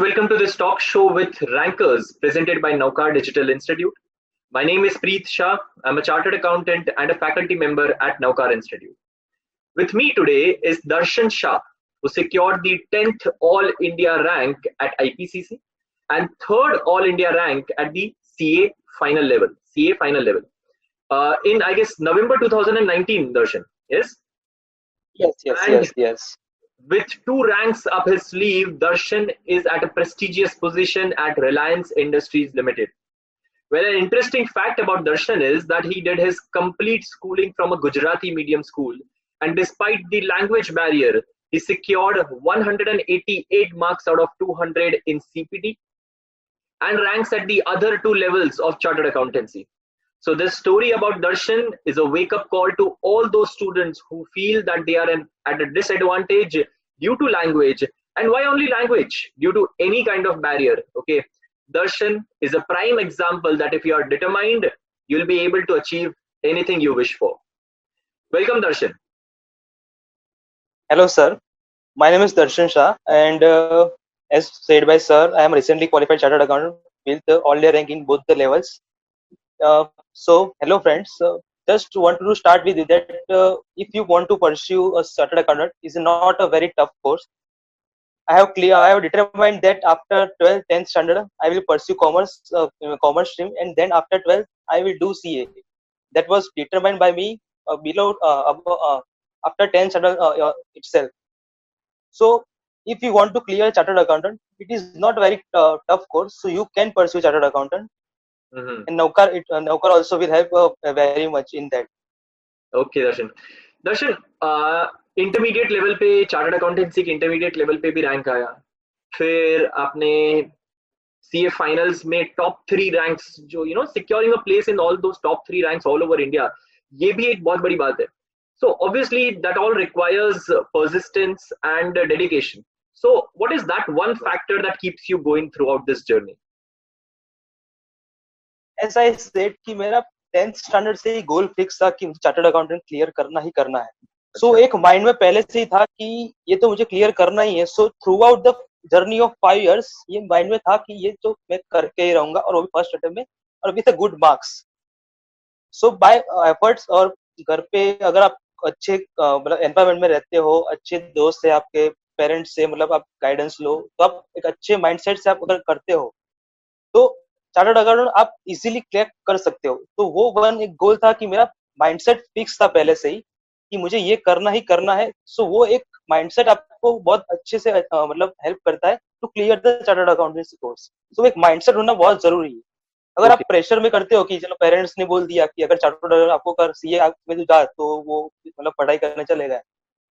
welcome to this talk show with Rankers presented by Naukar Digital Institute. My name is Preet Shah. I'm a chartered accountant and a faculty member at Naukar Institute. With me today is Darshan Shah, who secured the 10th All India rank at IPCC and 3rd All India rank at the CA final level. In, I guess, November 2019, Darshan. Yes? Yes, yes, And yes, yes. with 2 ranks up his sleeve, Darshan is at a prestigious position at Reliance Industries Limited. Well, an interesting fact about Darshan is that he did his complete schooling from a Gujarati medium school, and despite the language barrier, he secured 188 marks out of 200 in CPT and ranks at the other 2 levels of chartered accountancy. So this story about Darshan is a wake-up call to all those students who feel that they are at a disadvantage due to language. And why only language? Due to any kind of barrier. Okay, Darshan is a prime example that if you are determined, you'll be able to achieve anything you wish for. Welcome, Darshan. Hello, sir. My name is Darshan Shah, and as said by sir, I am recently qualified chartered accountant with all India rank in both the levels. Hello, friends. Just wanted to start with that. If you want to pursue a chartered accountant, is not a very tough course. I have determined that after 12th, 10th standard, I will pursue commerce stream, and then after 12th, I will do CA. That was determined by me after 10th standard itself. So, if you want to clear chartered accountant, it is not very tough course. So you can pursue chartered accountant, Mhm. and Naukar also will help very much in that. Okay, Darshan. Darshan, intermediate level पे chartered accountancy के intermediate level पे भी rank आया, फिर आपने CA finals में top 3 ranks जो securing a place in all those top 3 ranks all over India, ये भी एक बहुत बड़ी बात है. So obviously that all requires persistence and dedication. So what is that one factor that keeps you going throughout this journey? As I said कि मेरा 10th standard से ही गोल फिक्स था कि चार्टर्ड अकाउंटेंट क्लियर करना ही करना है. सो एक माइंड में पहले से ही था कि ये तो मुझे क्लियर करना ही है. So through out the journey of 5 years ये माइंड में था कि ये तो मैं करके ही रहूंगा, और वो भी फर्स्ट अटेम्प्ट में और with a good marks. So by efforts, और घर पे अगर आप अच्छे मतलब एनवायरमेंट में रहते हो, अच्छे दोस्त है आपके, पेरेंट्स से मतलब आप गाइडेंस लो, तो आप एक अच्छे माइंडसेट से आप अगर करते हो तो चार्टर्ड अकाउंटेंट आप इजीली क्रैक कर सकते हो. तो वो एक गोल था कि मेरा माइंडसेट फिक्स था पहले से ही कि मुझे ये करना ही करना है. सो वो एक माइंडसेट आपको बहुत अच्छे से मतलब हेल्प करता है to clear the chartered accountancy course. So एक माइंडसेट होना बहुत जरूरी है. अगर आप प्रेशर में करते हो कि चलो पेरेंट्स ने बोल दिया कि अगर चार्टर्ड आपको कर सीए में तू जा, तो वो मतलब पढ़ाई करने चले गए,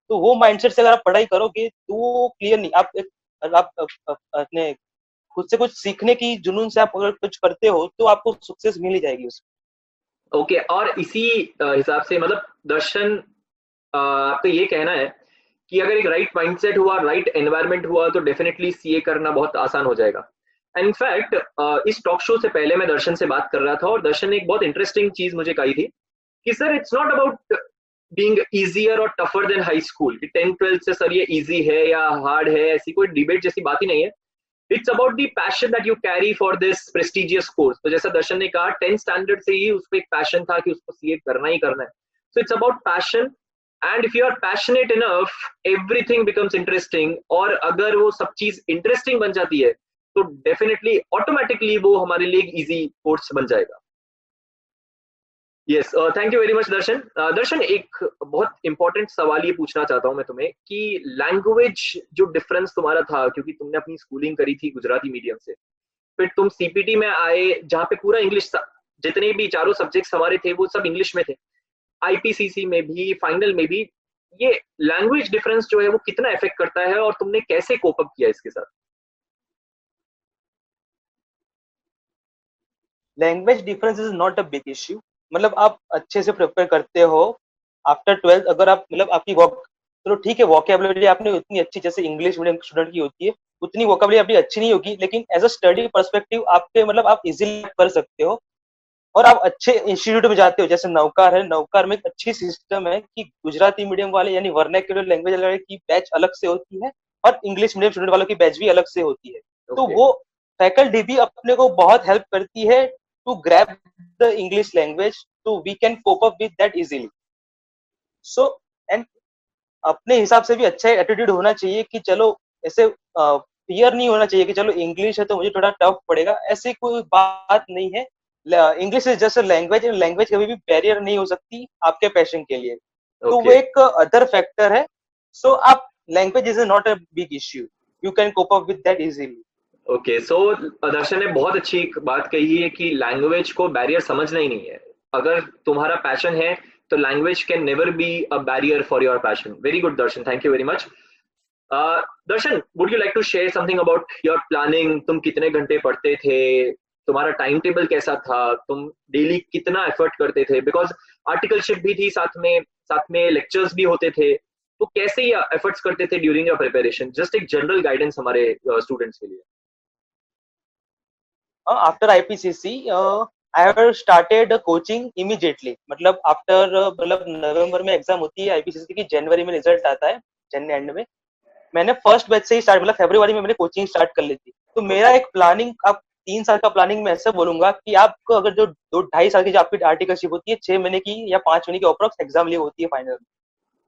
तो वो माइंडसेट से अगर आप पढ़ाई करोगे तो वो क्लियर नहीं. आप अपने खुद से कुछ सीखने की जुनून से आप अगर कुछ करते हो तो आपको सक्सेस मिल ही जाएगी उसमें. ओके, और इसी हिसाब से मतलब दर्शन, आपका ये कहना है कि अगर एक राइट माइंडसेट हुआ, राइट एनवायरनमेंट हुआ, तो डेफिनेटली सीए करना बहुत आसान हो जाएगा. इनफैक्ट इस टॉक शो से पहले मैं दर्शन से बात कर रहा था और दर्शन ने एक बहुत इंटरेस्टिंग चीज मुझे कही थी कि sir it's not about being easier और टफर देन हाई स्कूल, कि 10th-12th से सर ये इजी है या हार्ड है, ऐसी कोई डिबेट जैसी बात ही नहीं है. It's about the passion that you carry for this prestigious course. तो जैसा दर्शन ने कहा, 10th स्टैंडर्ड से ही उसको एक पैशन था कि उसको सीए करना ही करना है. So it's about passion, and if you are passionate enough, everything becomes interesting. और अगर वो सब चीज इंटरेस्टिंग बन जाती है तो डेफिनेटली ऑटोमेटिकली वो हमारे लिए एक इजी कोर्स बन जाएगा. Yes, thank you very much Darshan. Darshan, एक बहुत इंपॉर्टेंट सवाल ये पूछना चाहता हूँ मैं तुम्हें कि लैंग्वेज जो डिफरेंस तुम्हारा था, क्योंकि तुमने अपनी स्कूलिंग करी थी गुजराती मीडियम से, फिर तुम सीपीटी में आए जहाँ पे पूरा इंग्लिश, जितने भी 4 सब्जेक्ट्स हमारे थे वो सब इंग्लिश में थे, आईपीसीसी में भी, फाइनल में भी. ये लैंग्वेज डिफरेंस जो है वो कितना इफेक्ट करता है और तुमने कैसे कोप अप किया इसके साथ? Language difference is not a big issue. मतलब आप अच्छे से प्रिपेयर करते हो आफ्टर 12th. अगर आप मतलब आपकी चलो ठीक है, वोकेबुलरी आपने उतनी अच्छी जैसे इंग्लिश मीडियम स्टूडेंट की होती है उतनी वोकेबुलरी आपकी अच्छी नहीं होगी, लेकिन एज अ स्टडी पर्सपेक्टिव आपके मतलब आप इजीली कर सकते हो. और आप अच्छे इंस्टीट्यूट में जाते हो, जैसे नौकार है, नौकार में एक अच्छी सिस्टम है कि गुजराती मीडियम वाले यानी वर्नाक्युलर लैंग्वेज वाले की बैच अलग से होती है और इंग्लिश मीडियम स्टूडेंट वालों की बैच भी अलग से होती है. तो Okay. वो फैकल्टी भी अपने को बहुत हेल्प करती है to grab the English language, तो we can cope up with that easily. So and अपने हिसाब से भी अच्छा एटीट्यूड होना चाहिए कि चलो ऐसे फियर नहीं होना चाहिए कि चलो इंग्लिश है तो मुझे थोड़ा टफ पड़ेगा, ऐसी कोई बात नहीं है. English is just language, language कभी भी बैरियर नहीं हो सकती आपके पैशन के लिए. तो वो Okay. एक अदर फैक्टर है. सो आप language is not a big issue, you can cope up with that easily. Okay, so Darshan ने बहुत अच्छी एक बात कही है कि लैंग्वेज को बैरियर समझना ही नहीं है. अगर तुम्हारा पैशन है तो language can never be a barrier for your passion. Very good Darshan, thank you very much. Darshan, would you like to share something about your planning? तुम कितने घंटे पढ़ते थे? तुम्हारा टाइम टेबल कैसा था? तुम डेली कितना एफर्ट करते थे? बिकॉज आर्टिकलशिप भी थी साथ में लेक्चर्स भी होते थे. तो कैसे ये एफर्ट्स करते थे ड्यूरिंग योर प्रिपरेशन? जस्ट एक जनरल गाइडेंस हमारे स्टूडेंट्स के लिए. After IPCC I have started coaching immediately. मतलब आफ्टर मतलब नवंबर में एग्जाम होती है आईपीसीसी की, जनवरी में रिजल्ट आता है, जनवरी एंड में. मैंने फर्स्ट बैच से ही स्टार्ट, मतलब फरवरी में मैंने कोचिंग स्टार्ट कर ली थी. तो मेरा एक प्लानिंग, अब 3 साल का प्लानिंग मैं ऐसे बोलूंगा कि आपको अगर जो 2-2.5 साल की जो आपकी आर्टिकलशिप होती है, 6 महीने की या 5 महीने की अप्रोक्स एग्जाम लीव होती है फाइनल,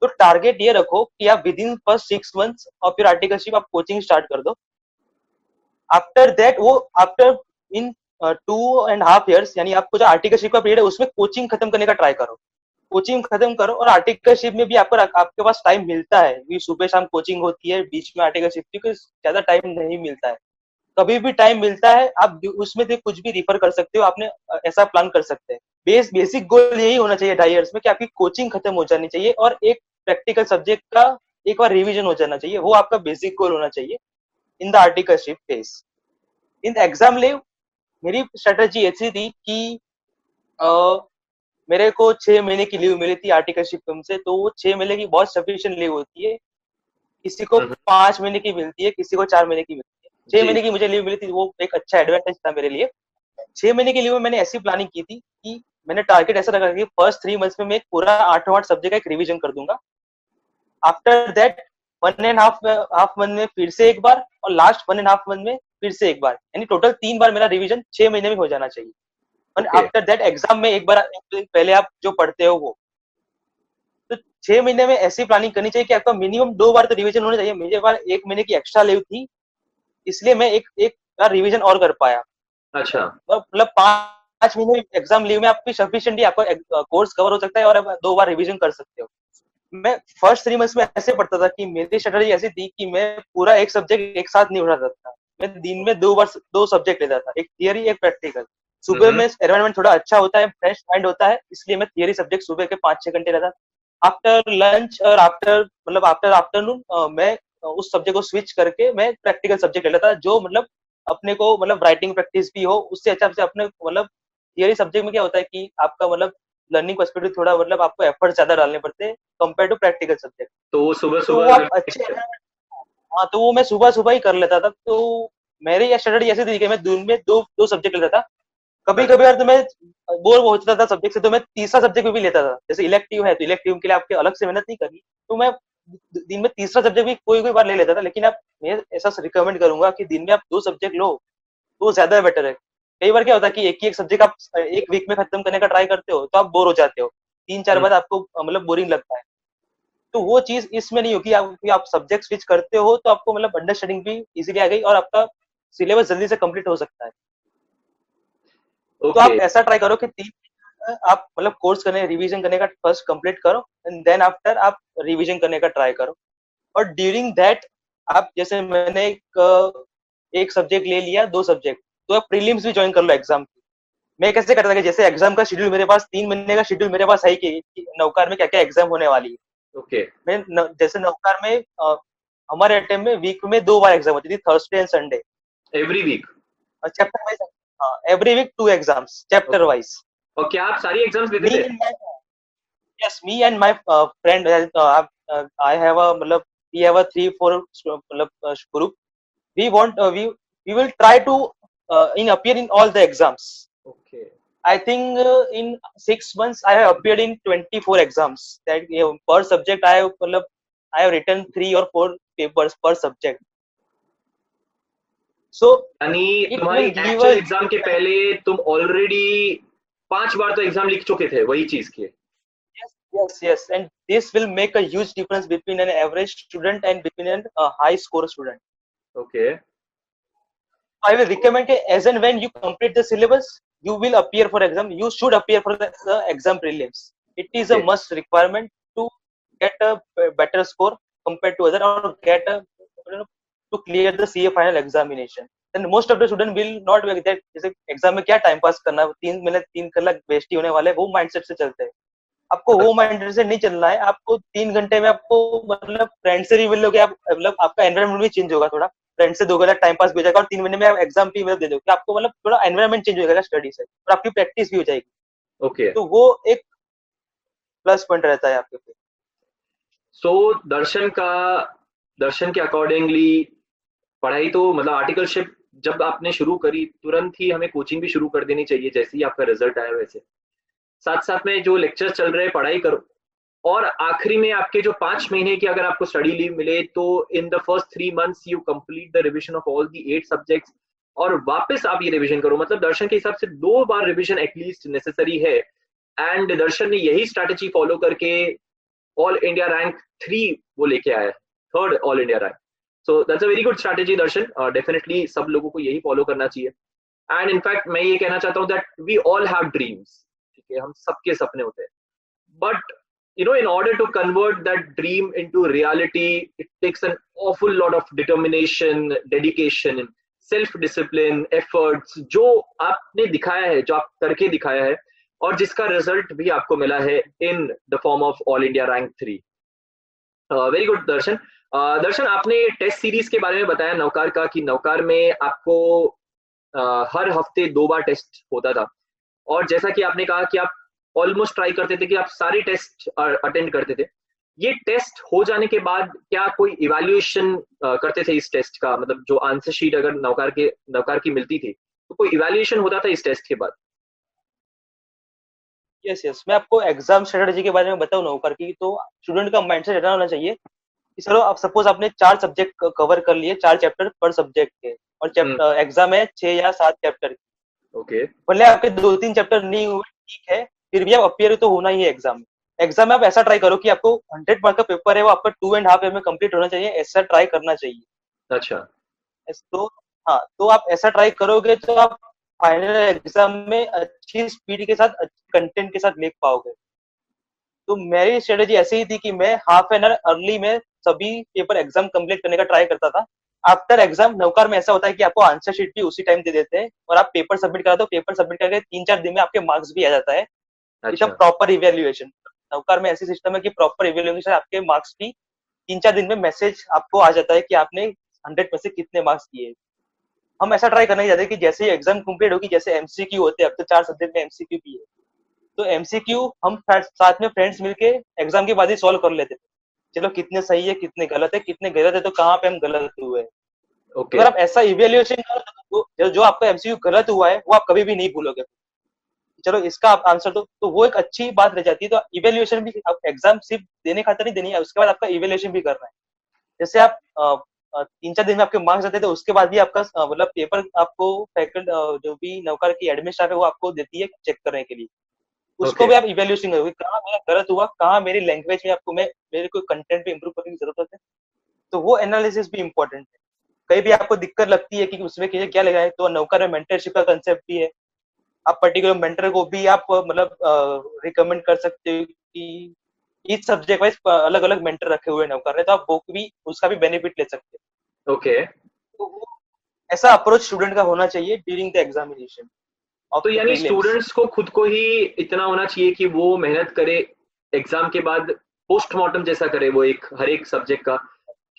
तो टारगेट ये रखो कि आप with in first 6 months of your articleship आप कोचिंग स्टार्ट कर दो. आफ्टर दैट वो आफ्टर इन 2.5 years, यानी आपको जो आर्टिकलशिप का पीरियड है उसमें कोचिंग खत्म करने का ट्राई करो. कोचिंग खत्म करो और आर्टिकलशिप में भी आपको आपके पास टाइम मिलता है, भी सुबह शाम कोचिंग होती है, बीच में आर्टिकलशिप, क्योंकि ज्यादा टाइम नहीं मिलता है. कभी भी टाइम मिलता है आप उसमें से कुछ भी रिफर कर सकते हो. आपने ऐसा प्लान कर सकते हैं. बेसिक गोल यही होना चाहिए 2.5 years में कि आपकी कोचिंग खत्म हो जानी चाहिए और एक प्रैक्टिकल सब्जेक्ट का एक बार रिवीजन हो जाना चाहिए. वो आपका बेसिक गोल होना चाहिए in the articleship phase. In the exam leave मेरी स्ट्रेटेजी ऐसी थी कि मेरे को 6 महीने की लीव मिली थी आर्टिकलशिप से, तो वो 6 महीने की बहुत सफिशियंट लीव होती है. किसी को 5 महीने की मिलती है, किसी को 4 महीने की मिलती है. छह जी. महीने की मुझे लीव मिली थी, वो एक अच्छा एडवांटेज था मेरे लिए. 6 महीने की लीव में मैंने ऐसी प्लानिंग की थी कि मैंने टारगेट ऐसा रखा कि फर्स्ट 3 मंथ्स में मैं एक पूरा 8 सब्जेक्ट का एक रिवीजन कर दूंगा. आफ्टर दैट 1.5 मंथ में फिर से एक बार, और लास्ट 1.5 मंथ में फिर से एक बार, यानी टोटल 3 बार मेरा रिवीजन 6 महीने में हो जाना चाहिए. और ओके. आफ्टर दैट एग्जाम में एक बार पहले आप जो पढ़ते हो वो. तो 6 महीने में ऐसी प्लानिंग करनी चाहिए कि आपका मिनिमम 2 बार तो रिवीजन होना चाहिए. मेरे पास 1 महीने की एक्स्ट्रा लीव थी, इसलिए मैं एक एक बार रिवीजन और कर पाया. अच्छा. मतलब 5 महीने एग्जाम लीव में आपकी सफिशिएंटली आपका कोर्स कवर हो सकता है और आप 2 बार रिवीजन कर सकते हो. मैं फर्स्ट 3 मंथ्स में ऐसे पढ़ता था कि मेरी स्ट्रेटेजी ऐसी थी कि मैं पूरा एक सब्जेक्ट एक साथ नहीं उठाता था. मैं दिन में 2 बार 2 सब्जेक्ट लेता था, एक थियरी एक प्रैक्टिकल. सुबह में एनवायरनमेंट थोड़ा अच्छा होता है, फ्रेश माइंड होता है, इसलिए मैं थियरी सब्जेक्ट सुबह के 5-6 घंटे लेता. आफ्टर लंच और आफ्टर आफ्टरनून मैं उस सब्जेक्ट को स्विच करके मैं प्रैक्टिकल सब्जेक्ट ले लेता, जो मतलब अपने को मतलब राइटिंग प्रैक्टिस भी हो. उससे अच्छा से अपने मतलब थियरी सब्जेक्ट में क्या होता है कि आपका मतलब लर्निंग पर्सपेक्टिव थोड़ा मतलब आपको एफर्ट ज्यादा डालने पड़ते हैं कंपेयर टू प्रैक्टिकल सब्जेक्ट. तो वो सुबह तो वो सुबह आप अच्छे, हाँ, तो वो मैं सुबह सुबह ही कर लेता था. तो मेरी ये स्ट्रेटेजी ऐसी थी कि मैं दिन में दो दो सब्जेक्ट लेता था. कभी कभी यार तो मैं बोर हो जाता था सब्जेक्ट से, तो मैं तीसरा सब्जेक्ट भी लेता था. जैसे इलेक्टिव है तो इलेक्टिव के लिए आपके अलग से मेहनत नहीं करनी, तो मैं दिन में तीसरा सब्जेक्ट भी कोई कोई बार ले लेता था. लेकिन आप मैं ऐसा रिकमेंड करूंगा कि दिन में आप 2 सब्जेक्ट लो तो ज्यादा बेटर है. कई बार क्या होता है कि एक ही एक सब्जेक्ट आप एक वीक में खत्म करने का ट्राई करते हो तो आप बोर हो जाते हो. 3-4 बार आपको मतलब बोरिंग लगता है. तो वो चीज इसमें नहीं होगी. आप सब्जेक्ट स्विच करते हो तो आपको मतलब अंडरस्टैंडिंग भी इजीली आ गई और आपका सिलेबस जल्दी से कंप्लीट हो सकता है. तो ओके. आप ऐसा ट्राई करो कि 3 आप मतलब कोर्स करने रिवीजन करने का फर्स्ट कंप्लीट करो एंड देन आफ्टर आप रिवीजन करने का ट्राई करो. और ड्यूरिंग दैट आप जैसे मैंने एक सब्जेक्ट ले लिया, 2 सब्जेक्ट, तो आप प्रीलिम्स भी ज्वाइन कर लो एग्जाम की. मैं कैसे करता था कि जैसे एग्जाम का शेड्यूल मेरे पास 3 महीने का शेड्यूल मेरे पास है कि नौकार में क्या क्या एग्जाम होने वाली है. ओके. मैं जैसे नौकार में हमारे टाइम में वीक में 2 बार एग्जाम होती थी, Thursday and Sunday. Every week? Chapter wise, हाँ, every week 2 exams chapter wise. और क्या आप सारी एग्जाम्स देते मी थे? And my yes, me and my friend, I have a मतलब we have a 3-4 मतलब group. We want we will try to in appear in all the exams. Okay. I think in 6 months I have appeared in 24 exams. That per subject I have मतलब I have written 3 or 4 papers per subject. सो यानी it तुम्हारी will give actual us exam के पहले तुम already 5 बार तो exam लिख चुके थे वही चीज के। yes, and this will make a huge difference between an average student and between a high score student. Okay I will recommend as and when you complete the syllabus, you will appear for exam. You should appear for the exam prelims. It is a okay must requirement to get a better score compared to other, or get a, to clear the CA final examination. Then most of the student will not be that जैसे exam में क्या time pass करना है, 3 minute 3 कलाक waste ही होने वाले, वो mindset से चलते हैं। आपको वो माइंड से नहीं चलना है। आपको 3 घंटे में आपको मतलब फ्रेंड से भी मिलोगे, आप मतलब आपका एनवायरमेंट भी चेंज होगा थोड़ा, फ्रेंड से 2 घंटा टाइम पास भी हो जाएगा, और 3 महीने में आप एग्जाम भी मतलब दे दोगे, आपको मतलब थोड़ा एनवायरमेंट चेंज हो जाएगा स्टडी से, और आपकी प्रैक्टिस भी हो जाएगी। ओके। तो वो एक प्लस पॉइंट रहता है आपके पे। सो दर्शन के अकॉर्डिंगली पढ़ाई तो मतलब आर्टिकलशिप जब आपने शुरू करी तुरंत ही हमें कोचिंग भी शुरू कर देनी चाहिए जैसे ही आपका रिजल्ट आया वैसे। साथ साथ में जो लेक्चर्स चल रहे हैं पढ़ाई करो, और आखिरी में आपके जो 5 महीने की अगर आपको स्टडी लीव मिले तो in the first 3 months you complete the revision of all the 8 subjects, और वापस आप ये रिविजन करो। मतलब दर्शन के हिसाब से 2 बार रिविजन एटलीस्ट नेसेसरी है। एंड दर्शन ने यही स्ट्रैटेजी फॉलो करके ऑल इंडिया रैंक 3 वो लेके आया है, third all India rank. So that's a very good strategy Darshan, definitely सब लोगों को यही फॉलो करना चाहिए। एंड इनफैक्ट मैं ये कहना चाहता हूँ that we all have dreams, ठीक है, हम सबके सपने होते हैं, but in order to convert that dream into reality, it takes an awful lot of determination, dedication, self discipline, efforts, जो आपने दिखाया है, जो आप करके दिखाया है, और जिसका रिजल्ट भी आपको मिला है in the form of all India rank 3। Very good Darshan. Darshan, आपने टेस्ट सीरीज के बारे में बताया नवकार का, कि नवकार में आपको हर हफ्ते 2 बार टेस्ट होता था, और जैसा कि आपने कहा कि आप ऑलमोस्ट ट्राई करते थे कि आप सारे टेस्ट अटेंड करते थे। ये टेस्ट हो जाने के बाद क्या कोई इवैल्यूएशन करते थे इस टेस्ट का? मतलब जो आंसर शीट अगर नवकार की मिलती थी तो कोई इवैल्यूएशन होता था इस टेस्ट के बाद? यस, मैं आपको एग्जाम स्ट्रेटेजी के बारे में बताऊं नौकर की, तो स्टूडेंट का माइंडसेट ऐसा होना चाहिए कि चलो आप सपोज आपने 4 सब्जेक्ट कवर कर लिए, 4 चैप्टर पर सब्जेक्ट के, और चैप्टर एग्जाम है 6 या 7 चैप्टर की। ओके भले आपके 2-3 चैप्टर नहीं हुए, ठीक है, फिर भी आप अपियर तो होना ही है एग्जाम में। एग्जाम में आप ऐसा ट्राई करो कि आपको 100 मार्क का पेपर है, वो आपका 2.5 ईयर में कंप्लीट होना चाहिए, ऐसा ट्राई करना चाहिए। अच्छा तो हाँ, तो आप ऐसा ट्राई करोगे तो आप फाइनल एग्जाम में अच्छी स्पीड के साथ, अच्छे कंटेंट के साथ लिख पाओगे। तो मेरी स्ट्रेटेजी ऐसी ही थी कि मैं हाफ एन आवर अर्ली में सभी पेपर एग्जाम कंप्लीट करने का ट्राई करता था। आफ्टर एग्जाम नौकार में ऐसा होता है कि आपको आंसर शीट भी उसी टाइम दे देते हैं, और आप पेपर सबमिट करा दो, पेपर सबमिट करके 3-4 दिन में आपके मार्क्स भी आ जाता है, विद अच्छा प्रॉपर इवेल्युएशन। नौकार में ऐसी सिस्टम है कि प्रॉपर इवेल्युएशन, आपके मार्क्स भी 3-4 दिन में मैसेज आपको आ जाता है कि आपने 100 में से कितने मार्क्स किए। हम ऐसा ट्राई करना ही चाहते हैं कि जैसे ही एग्जाम कंप्लीट होगी, जैसे एमसीक्यू होते हैं, अब तो 4 सब्जेक्ट में एमसीक्यू भी है, तो एमसीक्यू हम साथ में फ्रेंड्स मिलके एग्जाम के बाद ही सॉल्व कर लेते थे। चलो कितने सही है, कितने गलत है, कितने गलत है तो कहाँ पे हम गलत हुए। ओके अगर आप ऐसा इवेल्युएशन करो तो जो आपका एमसीक्यू गलत हुआ है वो आप कभी भी नहीं भूलोगे। चलो इसका आप आंसर दो, तो वो एक अच्छी बात रह जाती है। तो इवेल्युएशन भी, आप एग्जाम सिर्फ देने खातिर नहीं देनी है, उसके बाद आपका इवेल्युएशन भी करना है। जैसे आप 3-4 दिन में आपके मार्क्स आते थे, उसके बाद भी आपका मतलब पेपर आपको फैकल्टी जो भी नौकर की एडमिन स्टाफ है वो आपको देती है चेक करने के लिए। उसको ओके भी आप इवेल्युएशन करोगे, कहाँ मेरा गलत हुआ, कहाँ मेरी लैंग्वेज में आपको मैं मेरे को कंटेंट पे इंप्रूव करने की जरूरत है। तो वो एनालिसिस भी इंपॉर्टेंट है। कहीं भी आपको दिक्कत लगती है कि उसमें क्या लगा है, तो नौकर में मेंटरशिप का कंसेप्ट भी है। आप पर्टिकुलर मेंटर को भी आप मतलब रिकमेंड कर सकते हो कि इस सब्जेक्ट वाइज अलग अलग मेंटर रखे हुए नौकर है, तो आप वो भी उसका भी बेनिफिट ले सकते ओके। हो। तो ऐसा अप्रोच स्टूडेंट का होना चाहिए ड्यूरिंग द एग्जामिनेशन ऑफ तो द यानी प्रीलिम्स। स्टूडेंट्स को खुद को ही इतना होना चाहिए कि वो मेहनत करे, एग्जाम के बाद पोस्टमार्टम जैसा करे वो एक हर एक सब्जेक्ट का,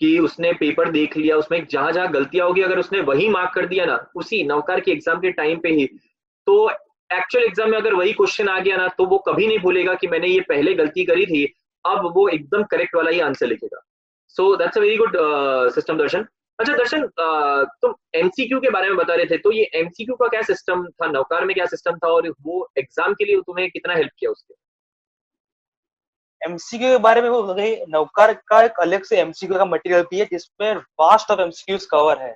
कि उसने पेपर देख लिया, उसमें जहां जहां गलतियां होगी अगर उसने वही मार्क कर दिया ना उसी नवकार के एग्जाम के टाइम पे ही, तो एक्चुअल एग्जाम में अगर वही क्वेश्चन आ गया ना तो वो कभी नहीं भूलेगा कि मैंने ये पहले गलती करी थी, अब वो एकदम करेक्ट वाला ही आंसर लिखेगा। So that's a very good system Darshan. अच्छा दर्शन, तुम एमसीक्यू के बारे में बता रहे थे, तो ये एमसीक्यू का क्या सिस्टम था, नवकार में क्या सिस्टम था, और वो एग्जाम के लिए तुम्हें कितना हेल्प किया उसके? एमसीक्यू के बारे में वो नौकार का एक अलग से एमसीक्यू का मटेरियल भी है जिसमें वास्ट ऑफ एमसीक्यूज कवर है।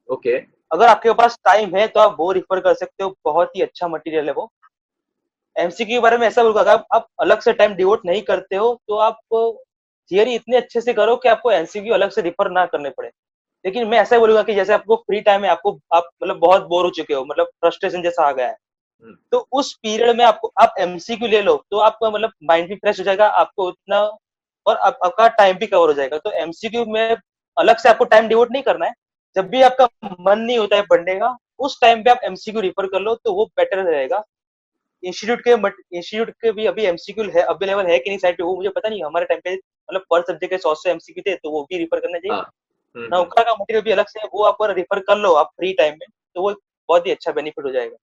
ओके अगर आपके पास टाइम है तो आप वो रिफर कर सकते हो, बहुत ही अच्छा मटेरियल है वो। एमसीक्यू के बारे में ऐसा बोलूंगा, अगर आप अलग से टाइम डिवोट नहीं करते हो तो आप थियरी इतने अच्छे से करो कि आपको एमसीक्यू अलग से रिफर ना करने पड़े। लेकिन मैं ऐसा बोलूंगा कि जैसे आपको फ्री टाइम है, आपको आप मतलब बहुत बोर हो चुके हो, मतलब फ्रस्ट्रेशन जैसा आ गया है, हम्म, तो उस पीरियड में आपको आप एमसीक्यू ले लो, तो आपका मतलब माइंड भी फ्रेश हो जाएगा आपको उतना, और आपका टाइम भी कवर हो जाएगा। तो एमसीक्यू में अलग से आपको टाइम डिवोट नहीं करना है। जब भी आपका मन नहीं होता है पढ़ने का, उस टाइम पे आप एमसीक्यू रिफर कर लो तो वो बेटर रहेगा। इंस्टीट्यूट के भी अभी एमसीक्यू है अवेलेबल है कि नहीं साइट पे, वो मुझे पता नहीं। हमारे टाइम पे मतलब पर सब्जेक्ट के 100 से एमसीक्यू थे, तो वो भी रिफर करना चाहिए। हाँ, नौका का मटेरियल भी अलग से है, वो आप रिफर कर लो आप फ्री टाइम में, तो वो बहुत ही अच्छा बेनिफिट हो जाएगा।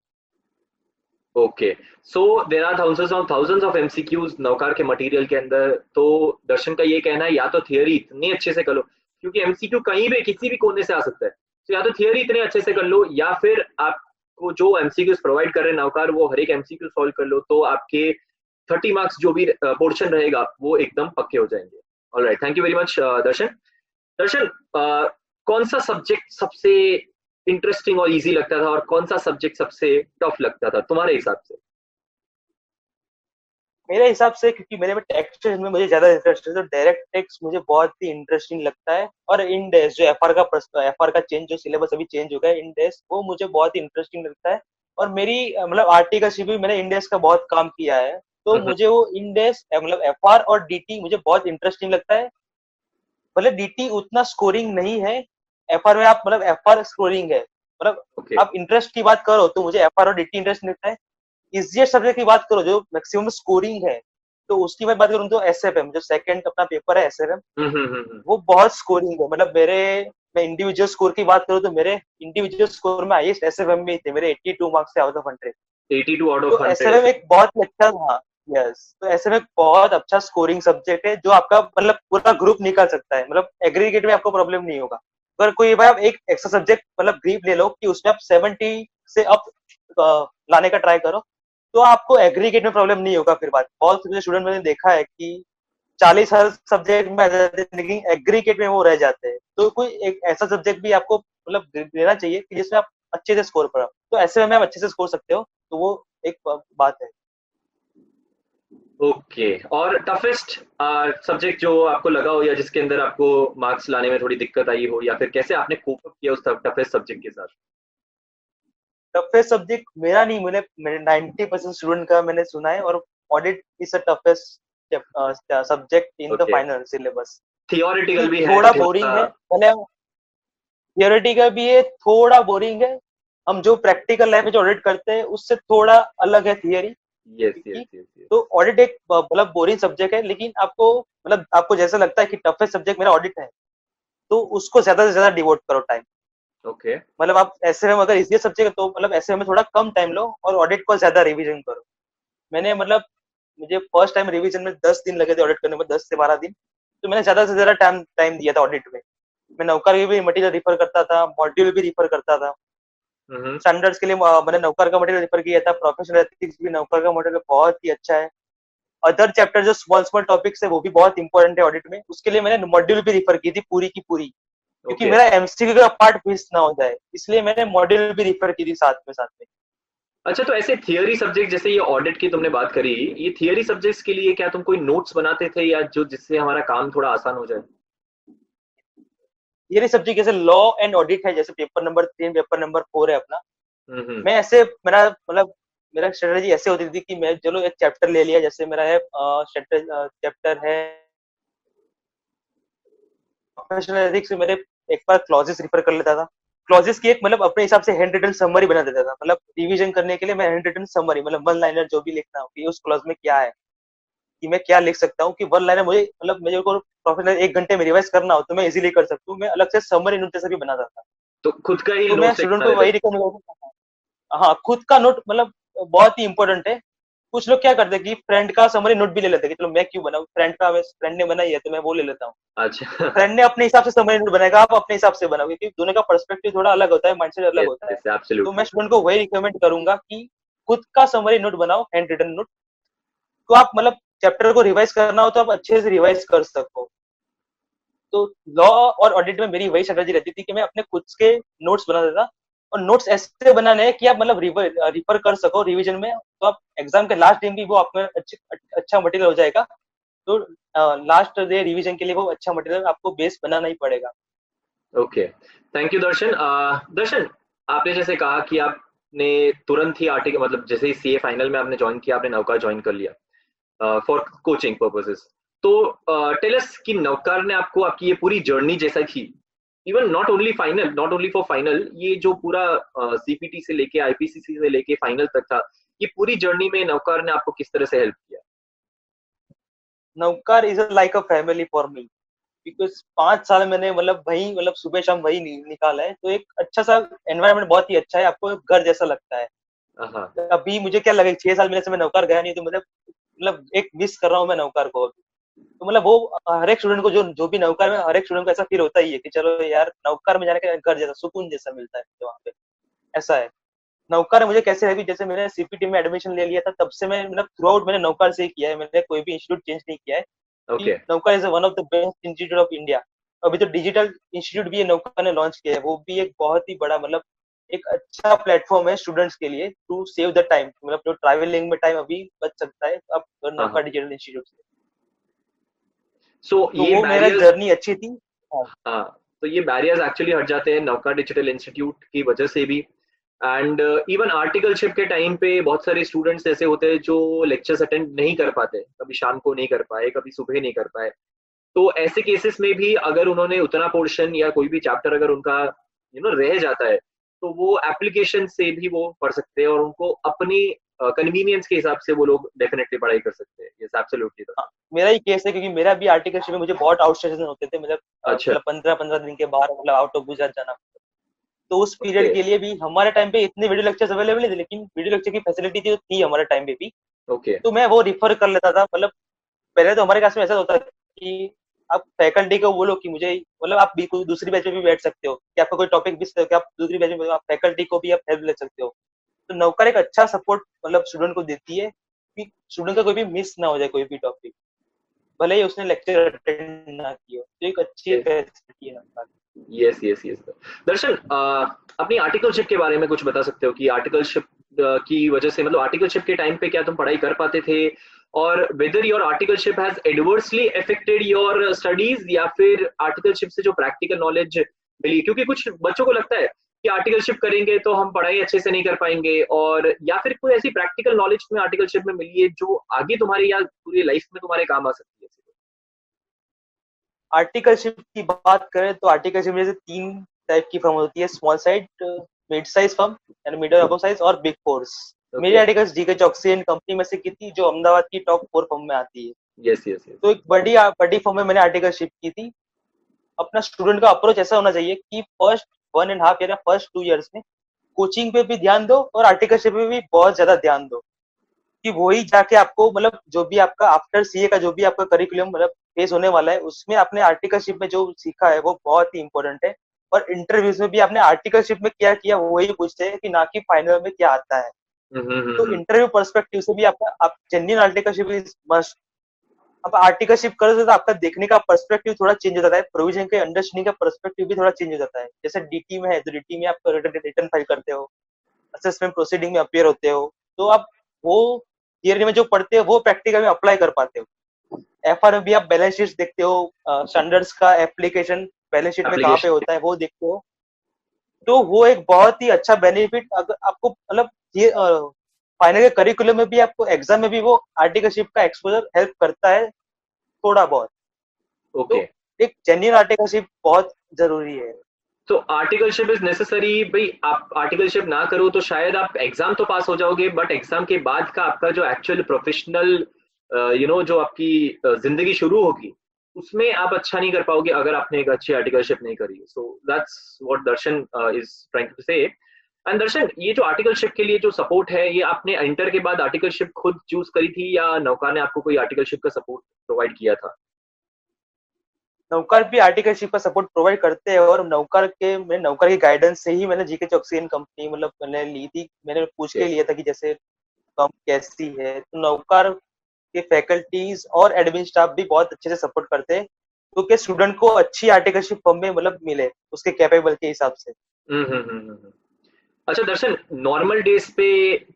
Okay. So there are thousands of MCQs नौकार के मटेरियल के अंदर। तो दर्शन का ये कहना है या तो थियरी इतनी अच्छे से कर लो, क्योंकि एमसीक्यू कहीं भी किसी भी कोने से आ सकता है, तो या तो थियरी इतने अच्छे से कर लो, या फिर आपको जो एमसीक्यूज प्रोवाइड कर रहे हैं नौकार वो हर एक एमसीक्यू सॉल्व कर लो, तो आपके 30 मार्क्स जो भी पोर्शन रहेगा वो एकदम पक्के हो जाएंगे। Alright, thank you very much Darshan. Darshan, कौन सा सब्जेक्ट सबसे इंटरेस्टिंग और इजी लगता था, और कौन सा सब्जेक्ट सबसे टफ लगता था तुम्हारे हिसाब से? मेरे हिसाब से, क्योंकि मेरे में टेक्स्ट में मुझे ज्यादा इंटरेस्ट है, तो डायरेक्ट टेक्स्ट मुझे बहुत ही इंटरेस्टिंग लगता है। और इंडेस जो एफआर का चेंज, जो सिलेबस अभी चेंज हो गया है इंडेस, वो मुझे बहुत ही इंटरेस्टिंग लगता है। और मेरी मतलब आरटी का भी मैंने इंडेस का बहुत काम किया है, तो मुझे वो इंडेस मतलब एफआर और डीटी मुझे बहुत इंटरेस्टिंग लगता है। मतलब डीटी उतना स्कोरिंग नहीं है, एफआर में आप मतलब एफआर स्कोरिंग है। मतलब ओके। आप इंटरेस्ट की बात करो तो मुझे एफआर और डीटी इंटरेस्ट लगता है। इजिएस्ट सब्जेक्ट की बात करो जो मैक्सिमम स्कोरिंग है, तो उसकी मैं बात करूँ तो एसएफएम, जो सेकंड अपना पेपर है एसएफएम, वो बहुत स्कोरिंग है। मतलब मैं इंडिविजुअल स्कोर की बात करूँ तो मेरे इंडिविजुअल स्कोर में हाईएस्ट एसएफएम में ही थे, मेरे 82 मार्क्स से आउट ऑफ 100। 82 आउट ऑफ तो 100? एसएफएम एक बहुत ही अच्छा, हाँ यस, तो एसएफएम एक बहुत अच्छा स्कोरिंग सब्जेक्ट है, जो आपका मतलब पूरा ग्रुप निकाल सकता है। मतलब एग्रीगेट में आपको प्रॉब्लम नहीं होगा। अगर कोई भाई आप एक एक्स्ट्रा सब्जेक्ट मतलब ग्रीप ले लो कि उसमें आप 70 से अप लाने का ट्राई करो, तो आपको एग्रीगेट में प्रॉब्लम नहीं होगा। फिर बात बहुत से स्टूडेंट मैंने देखा है कि 40 हर सब्जेक्ट में आ जाते हैं, लेकिन एग्रीगेट में वो रह जाते हैं। तो कोई एक ऐसा सब्जेक्ट भी आपको मतलब लेना चाहिए कि जिसमें आप अच्छे से स्कोर करो, तो ऐसे में आप अच्छे से स्कोर सकते हो। तो वो एक बात है। ओके। और टफेस्ट सब्जेक्ट जो आपको लगा हो, या जिसके अंदर आपको मार्क्स लाने में थोड़ी दिक्कत आई हो, या फिर कैसे आपने कोप अप किया उस टफेस्ट सब्जेक्ट के साथ? टफेस्ट सब्जेक्ट मेरा नहीं, मैंने मेरे 90% स्टूडेंट का मैंने सुना है, और audit is a toughest subject in the okay. Final syllabus. Theoretical क्योंकि भी है थोड़ा थोड़ा? बोरिंग है, भले थियोरेटिकल भी है, थोड़ा बोरिंग है। हम जो प्रैक्टिकल लाइफ में जो ऑडिट करते हैं उससे थोड़ा अलग है थियरी। यस यस क्योंकि यस यस। तो ऑडिट एक मतलब बोरिंग सब्जेक्ट है, लेकिन आपको मतलब आपको जैसा लगता है कि टफेस्ट सब्जेक्ट मेरा ऑडिट है, तो उसको ज्यादा से ज्यादा डिवोट करो टाइम। ओके। मतलब आप ऐसे में अगर इजी सब्जेक्ट है तो मतलब ऐसे में थोड़ा कम टाइम लो और ऑडिट को ज्यादा रिवीजन करो। मैंने मतलब मुझे फर्स्ट टाइम रिवीजन में 10 दिन लगे थे ऑडिट करने में, 10 से 12 दिन। तो मैंने ज्यादा से ज्यादा टाइम दिया था ऑडिट में। मैं नौकर की भी मटेरियल रिफर करता था, मॉड्यूल भी रिफर करता था। हम्म। स्टैंडर्ड्स के लिए मैंने नौकर का मटेरियल रेफर किया था। प्रोफेशनल एथिक्स भी नौकर का मटेरियल बहुत ही अच्छा है। अदर चैप्टर जो स्मॉल स्मॉल टॉपिक्स है वो भी बहुत इंपॉर्टेंट है ऑडिट में, उसके लिए मैंने मॉड्यूल भी रिफर की थी पूरी की पूरी, क्योंकि ओके। मेरा एमसीक्यू का पार्ट मिस ना हो जाए, इसलिए मैंने मॉड्यूल भी रिफर की थी साथ में। अच्छा, तो ऐसे थियरी सब्जेक्ट जैसे ये ऑडिट की तुमने बात करी, ये थियरी सब्जेक्ट्स के लिए क्या तुम कोई नोट्स बनाते थे, या जो जिससे हमारा काम थोड़ा आसान हो जाए? ये सब्जेक्ट जैसे लॉ एंड ऑडिट है, जैसे पेपर नंबर 3 पेपर नंबर 4 है अपना। हम्म। मैं ऐसे मेरा मतलब मेरा स्ट्रेटेजी ऐसे होती थी कि मैं चलो एक चैप्टर ले लिया, जैसे मेरा है चैप्टर है प्रोफेशनल एथिक्स में, मेरे एक बार क्लॉजेस रिफर कर लेता था। क्लॉजेस की एक मतलब अपने हिसाब से हैंड रिटन समरी बना देता था। मतलब रिवीजन करने के लिए मैं हैंड रिटन समरी मतलब वन लाइनर जो भी लिखना हो कि उस क्लॉज में क्या है, कि मैं क्या लिख सकता हूँ, कि वन लाइनर मुझे मतलब मेरे को प्रोफेशनल 1 घंटे में रिवाइज करना हो तो मैं इजीली कर सकता हूँ। मैं अलग से समरी नोट जैसा भी बनाता था। तो खुद का ही तो मैं नोट्स एक स्टूडेंट बना को देते वही थे? रिकमेंड करता हूँ। हाँ, खुद का नोट मतलब बहुत ही इंपॉर्टेंट है। कुछ लोग क्या करते हैं कि फ्रेंड का समरी नोट भी ले लेते हैं कि चलो मैं क्यों बनाऊं, फ्रेंड ने बनाई है तो मैं वो ले लेता हूँ। अच्छा। फ्रेंड ने अपने हिसाब से समरी नोट बनाएगा, आप अपने हिसाब से बनाओगे, क्योंकि दोनों का पर्सपेक्टिव थोड़ा अलग होता है, माइंडसेट अलग यस होता है। यस, तो मैं एब्सोल्युटली। स्टूडेंट को वही रिकमेंड करूंगा कि खुद का समरी नोट बनाओ, हैंड रिटन नोट। तो आप मतलब चैप्टर को रिवाइज करना हो तो आप अच्छे से रिवाइज कर सको। तो लॉ और ऑडिट में मेरी वही स्ट्रेटेजी रहती थी कि मैं अपने खुद के नोट्स बना देता। और नोट्स ऐसे बनाने हैं कि आप मतलब रिफर कर सको रिवीजन में, तो आप एग्जाम के लास्ट दिन भी वो आपका अच्छा मटेरियल हो जाएगा। तो लास्ट डे रिवीजन के लिए वो अच्छा मटेरियल आपको बेस बनाना ही पड़ेगा। ओके, थैंक यू दर्शन। दर्शन, आपने जैसे कहा कि आपने तुरंत ही आर्टिकल, मतलब जैसे ही सीए फाइनल में आपने ज्वाइन किया, आपने नौका ज्वाइन कर लिया फॉर कोचिंग पर्पसेस। तो टेल अस कि नौकार ने आपको आपकी ये पूरी जर्नी जैसा थी, even not only final, not only for final, ये जो पूरा सीपीटी से लेके आईपीसीसी से लेके फाइनल तक था, ये पूरी जर्नी में नौकार ने आपको किस तरह से हेल्प किया? नौकार is like a family for me, because 5 साल मैंने मतलब वही मतलब सुबह शाम वही निकाला है, तो एक अच्छा सा एनवायरनमेंट बहुत ही अच्छा है, आपको घर जैसा लगता है। हाँ, अभी मुझे क्या लगे 6 साल मेरे से मैं नौकार गया नहीं, तो मतलब एक मिस कर रहा हूँ मैं नौकार को अभी। तो मतलब वो हर एक स्टूडेंट को जो जो भी नौकार में, हर एक स्टूडेंट को ऐसा फील होता ही है कि चलो यार नौकार में जाने का घर जैसा सुकून जैसा मिलता है वहाँ पे, ऐसा है। नौकार मुझे कैसे है कि जैसे मैंने सीपीटी में एडमिशन ले लिया था, तब से मैं मतलब थ्रू आउट मैंने नौकार से ही किया है, मैंने कोई भी इंस्टीट्यूट चेंज नहीं किया है। कि ओके। नौका is one of the best institute of India. अभी तो डिजिटल इंस्टीट्यूट भी है नौका ने लॉन्च किया है, वो भी एक बहुत ही बड़ा मतलब एक अच्छा प्लेटफॉर्म है स्टूडेंट्स के लिए टू सेव द टाइम, मतलब जो ट्रैवलिंग में टाइम अभी बच सकता है अब हाँ नौका हाँ, डिजिटल इंस्टीट्यूट से। सो तो ये वो मेरा बैरियर्स, जर्नी अच्छी थी। हाँ। हाँ, तो ये बैरियर्स एक्चुअली हट जाते हैं नौका डिजिटल इंस्टीट्यूट की वजह से भी। एंड इवन आर्टिकलशिप के टाइम पे बहुत सारे स्टूडेंट्स ऐसे होते हैं जो लेक्चर्स अटेंड नहीं कर पाते, कभी शाम को नहीं कर पाए, कभी सुबह नहीं कर पाए। तो ऐसे केसेस में भी अगर उन्होंने उतना पोर्शन या कोई भी चैप्टर अगर उनका रह जाता है, तो वो एप्लीकेशन से भी वो पढ़ सकते हैं और उनको अपनी कन्वीनियंस के हिसाब से वो लोग डेफिनेटली पढ़ाई कर सकते हैं। Yes, absolutely. हाँ, मेरा ही केस है क्योंकि मेरा भी आर्टिकलशिप में मुझे बहुत आउट सेशन होते थे, मतलब अच्छा। मतलब 15-15 दिन के बाहर मतलब आउट ऑफ गुजरात जाना। तो उस ओके। पीरियड के लिए भी हमारे टाइम पे इतने वीडियो लेक्चर्स अवेलेबल नहीं थे, लेकिन वीडियो लेक्चर की फैसिलिटी थी हमारे टाइम पे भी। ओके। तो मैं वो रिफर कर लेता था। मतलब पहले तो हमारे क्लास में ऐसा होता था कि आप फैकल्टी को बोलो कि मुझे मतलब आप भी कोई दूसरी बैच में भी बैठ सकते हो, कि आपका कोई टॉपिक मिस हो कि आप दूसरी बैच में आप फैकल्टी को भी आप हेल्प ले सकते हो। तो नौकर एक अच्छा सपोर्ट मतलब स्टूडेंट को देती है कि स्टूडेंट का कोई भी मिस ना हो जाए कोई भी टॉपिक, भले ही उसने लेक्चर अटेंड ना किया हो। तो एक अच्छी फैसिलिटी है नौकर। Yes yes yes. दर्शन, अपनी आर्टिकलशिप के बारे में कुछ बता सकते हो कि आर्टिकलशिप की वजह से, मतलब आर्टिकलशिप के टाइम पे क्या तुम पढ़ाई कर पाते थे, और whether your articleship has adversely affected your studies, या फिर आर्टिकलशिप से जो प्रैक्टिकल नॉलेज मिली? क्योंकि कुछ बच्चों को लगता है कि आर्टिकलशिप करेंगे तो हम पढ़ाई अच्छे से नहीं कर पाएंगे, और या फिर कोई ऐसी प्रैक्टिकल नॉलेज तुम्हें आर्टिकलशिप में मिली है जो आगे तुम्हारी या पूरी लाइफ में तुम्हारे काम आ सकती है? आर्टिकलशिप की बात करें तो आर्टिकलशिप में से 3 टाइप की फर्म होती है, small side, mid size firm यानी मिडल अबव साइज, और बिग फोर्स। मेरी ओके। आर्टिकल्स जीके चौकसी कंपनी में से की थी, जो अहमदाबाद की टॉप 4 फर्म में आती है। Yes yes yes. तो एक बड़ी बड़ी फर्म में मैंने आर्टिकलशिप की थी। अपना स्टूडेंट का अप्रोच ऐसा होना चाहिए कि फर्स्ट 1.5 ईयर या फर्स्ट 2 ईयर्स में कोचिंग पे भी ध्यान दो और आर्टिकलशिप पे भी बहुत ज्यादा ध्यान दो, कि वही जाके आपको मतलब जो भी आपका आफ्टर सीए का जो भी आपका करिकुलम मतलब फेस होने वाला है, उसमें आपने आर्टिकलशिप में जो सीखा है वो बहुत ही इंपॉर्टेंट है। और इंटरव्यूज में भी आपने आर्टिकलशिप में क्या किया वही पूछते हैं, कि ना कि फाइनल में क्या आता है। तो हम्म। इंटरव्यू पर्सपेक्टिव से भी आपका आप जेन्युइन आर्टिकलशिप इज मस्ट। अब आर्टिकलशिप करोगे तो आपका देखने का पर्सपेक्टिव थोड़ा चेंज हो जाता है, प्रोविजन के अंडरस्टैंडिंग का पर्सपेक्टिव भी थोड़ा चेंज हो जाता है। जैसे डीटी में है तो डीटी में आप रिटर्न फाइल करते हो, असेसमेंट प्रोसीडिंग में अपियर होते हो, तो आप वो थियरी में जो पढ़ते हो वो प्रैक्टिकल में अप्लाई कर पाते हो। एफआर में भी आप बैलेंस शीट देखते हो, स्टैंडर्ड्स का एप्लीकेशन बैलेंस शीट में कहाँ पे एप्लीकेशन। होता है वो देखते हो। तो वो एक बहुत ही अच्छा बेनिफिट अगर आपको मतलब ये फाइनल के करिकुलम में भी आपको एग्जाम में भी वो आर्टिकलशिप का एक्सपोजर हेल्प करता है थोड़ा बहुत। तो ओके। एक जेन्युइन आर्टिकलशिप बहुत जरूरी है। तो आर्टिकलशिप इज नेसेसरी भाई, आप आर्टिकलशिप ना करो तो शायद आप एग्जाम तो पास हो जाओगे, बट एग्जाम के बाद का आपका जो एक्चुअल प्रोफेशनल जो आपकी जिंदगी शुरू होगी, उसमें आप अच्छा नहीं कर पाओगे अगर आपने एक अच्छी आर्टिकलशिप नहीं करी। So that's what Darshan is trying to say. And Darshan, ये जो आर्टिकलशिप के लिए जो सपोर्ट है, ये आपने इंटर के बाद आर्टिकलशिप खुद चूज करी थी, या नौका ने आपको कोई आर्टिकलशिप का सपोर्ट प्रोवाइड किया था? नौकर भी आर्टिकलशिप का सपोर्ट प्रोवाइड करते हैं, और नौकर की गाइडेंस से ही मैंने जीके चौकसी कंपनी मतलब मैंने ली थी। मैंने पूछ के Okay. लिया था कि जैसे फर्म कैसी है, तो नौकर के फैकल्टीज और एडमिन स्टाफ भी बहुत अच्छे से सपोर्ट करते हैं, क्योंकि स्टूडेंट को अच्छी आर्टिकलशिप फर्म में मतलब मिले उसके कैपेबल के हिसाब से। हम्म। अच्छा दर्शन, नॉर्मल डेज पे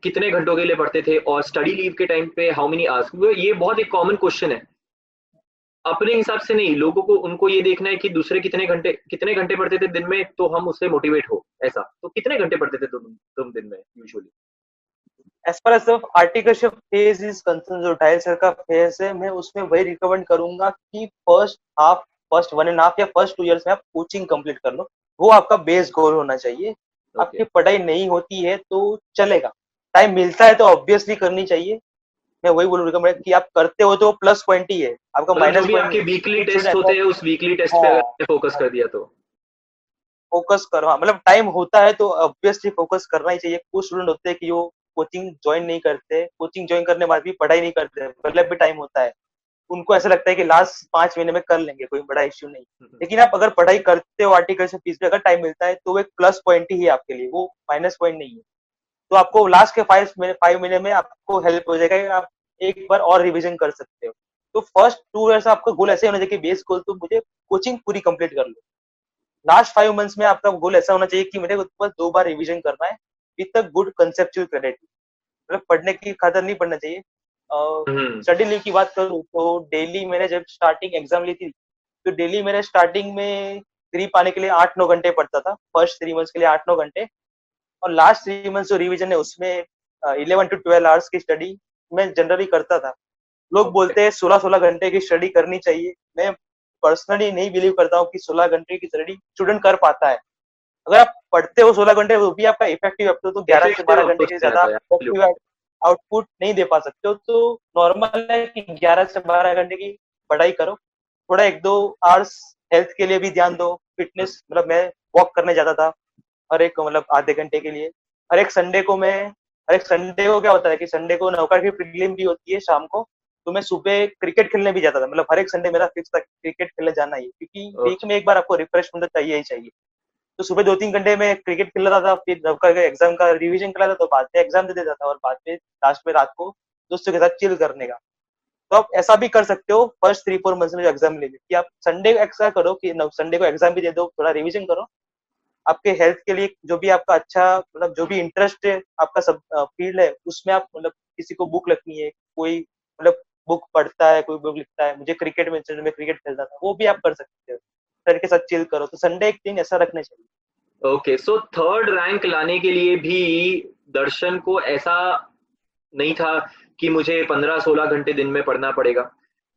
कितने घंटों के लिए पढ़ते थे और स्टडी लीव के टाइम पे हाउ मेनी आवर्स? ये बहुत एक कॉमन क्वेश्चन है। अपने हिसाब से नहीं, लोगों को उनको ये देखना है कि दूसरे कितने घंटे पढ़ते थे दिन में, तो हम उससे मोटिवेट हो। ऐसा तो कितने घंटे पढ़ते थे तुम दिन में usually? As far as articleship phase is concern, जो 2.5 साल का फेज है, मैं उसमें वही रिकमेंड करूंगा कि फर्स्ट 1.5 या फर्स्ट 2 इयर्स में आप कोचिंग कंप्लीट कर लो। वो आपका बेस गोल होना चाहिए। ओके। आपकी पढ़ाई नहीं होती है तो चलेगा, टाइम मिलता है तो ऑब्वियसली करनी चाहिए। मैं वही बोलूंगा कि आप करते हो तो प्लस पॉइंट ही है, आपका मतलब जो माइनस भी पॉइंट आपके नहीं है। वीकली कुछ टेस्ट स्टूडेंट होते ऐसा, हैं उस वीकली टेस्ट पे हाँ, अगर फोकस कर दिया तो। फोकस करो। हाँ, मतलब टाइम होता है तो ऑब्वियसली फोकस करना ही चाहिए। कुछ स्टूडेंट होते हैं कि वो कोचिंग ज्वाइन नहीं करते, कोचिंग ज्वाइन करने के बाद भी पढ़ाई नहीं करते, मतलब भी टाइम होता है, उनको ऐसा लगता है कि लास्ट 5 महीने में कर लेंगे, कोई बड़ा इश्यू नहीं। लेकिन आप अगर पढ़ाई करते हो आर्टिकल से फीस पे, अगर टाइम मिलता है तो वो एक प्लस पॉइंट ही है आपके लिए, वो माइनस पॉइंट नहीं है। तो आपको लास्ट के 5 महीने में आपको हेल्प हो जाएगा कि आप एक बार और रिविजन कर सकते हो। तो फर्स्ट 2 इयर्स आपका गोल ऐसे होना चाहिए कि बेस गोल तो मुझे कोचिंग पूरी कंप्लीट कर लो। लास्ट 5 मंथ्स में आपका गोल ऐसा होना चाहिए कि मुझे बस 2 बार रिविजन करना है with a good conceptual clarity. मतलब पढ़ने की खातर नहीं पढ़ना चाहिए। हम्म। स्टडी लीव की बात करूँ तो डेली मैंने जब स्टार्टिंग एग्जाम ली थी, तो डेली मैंने स्टार्टिंग में ग्रीप आने के लिए 8-9 घंटे पढ़ता था, फर्स्ट 3 मंथ्स के लिए 8-9 घंटे। और लास्ट 3 मंथ्स जो रिविजन है उसमें 11 to 12 आवर्स की स्टडी मैं जनरली करता था। लोग ओके। बोलते हैं 16-16 घंटे की स्टडी करनी चाहिए, मैं पर्सनली नहीं बिलीव करता हूँ कि 16 घंटे की स्टडी स्टूडेंट कर पाता है। अगर आप पढ़ते हो 16 घंटे वो भी आपका इफेक्टिव है, तो 11 से इफेक्टिव 12 घंटे अप्रोच के देना ज्यादा चाहिए, इफेक्टिव एब्सोल्युटली। आउटपुट नहीं दे पा सकते हो। तो नॉर्मल है कि 11 से 12 घंटे की पढ़ाई करो। थोड़ा 1-2 आवर्स हेल्थ के लिए भी ध्यान दो, फिटनेस, मतलब मैं वॉक करने जाता था हर एक, मतलब आधे घंटे के लिए। हर एक संडे को मैं हर एक संडे को क्या होता है कि संडे को नौकर की प्रीलिम भी होती है शाम को, तो मैं सुबह क्रिकेट खेलने भी जाता था। मतलब हर एक संडे मेरा फिक्स था क्रिकेट खेलने जाना ही, क्योंकि वीक में एक बार आपको रिफ्रेशमेंट तो चाहिए ही चाहिए। तो सुबह 2-3 घंटे में क्रिकेट खेल रहा था, फिर रब का एग्जाम का रिवीजन कर रहा था, तो बाद में एग्जाम दे देता था, और बाद में लास्ट में रात को दोस्तों के साथ चिल करने का। तो आप ऐसा भी कर सकते हो फर्स्ट 3-4 मंथ्स में जो एग्जाम लेंगे, कि आप संडे ऐसा करो कि संडे को एग्जाम भी दे दो, थोड़ा रिवीजन करो। आपके हेल्थ के लिए जो भी आपका अच्छा, मतलब जो भी इंटरेस्ट है आपका सब फील्ड है उसमें आप, मतलब किसी को बुक लिखनी है, कोई मतलब बुक पढ़ता है, कोई बुक लिखता है, मुझे क्रिकेट में इंटरेस्ट है, मैं क्रिकेट खेलता था, वो भी आप कर सकते हो। फ्रेंड के साथ चिल करो, तो संडे एक दिन ऐसा रखना चाहिए। ओके, सो थर्ड रैंक लाने के लिए भी दर्शन को ऐसा नहीं था कि मुझे 15-16 घंटे दिन में पढ़ना पड़ेगा,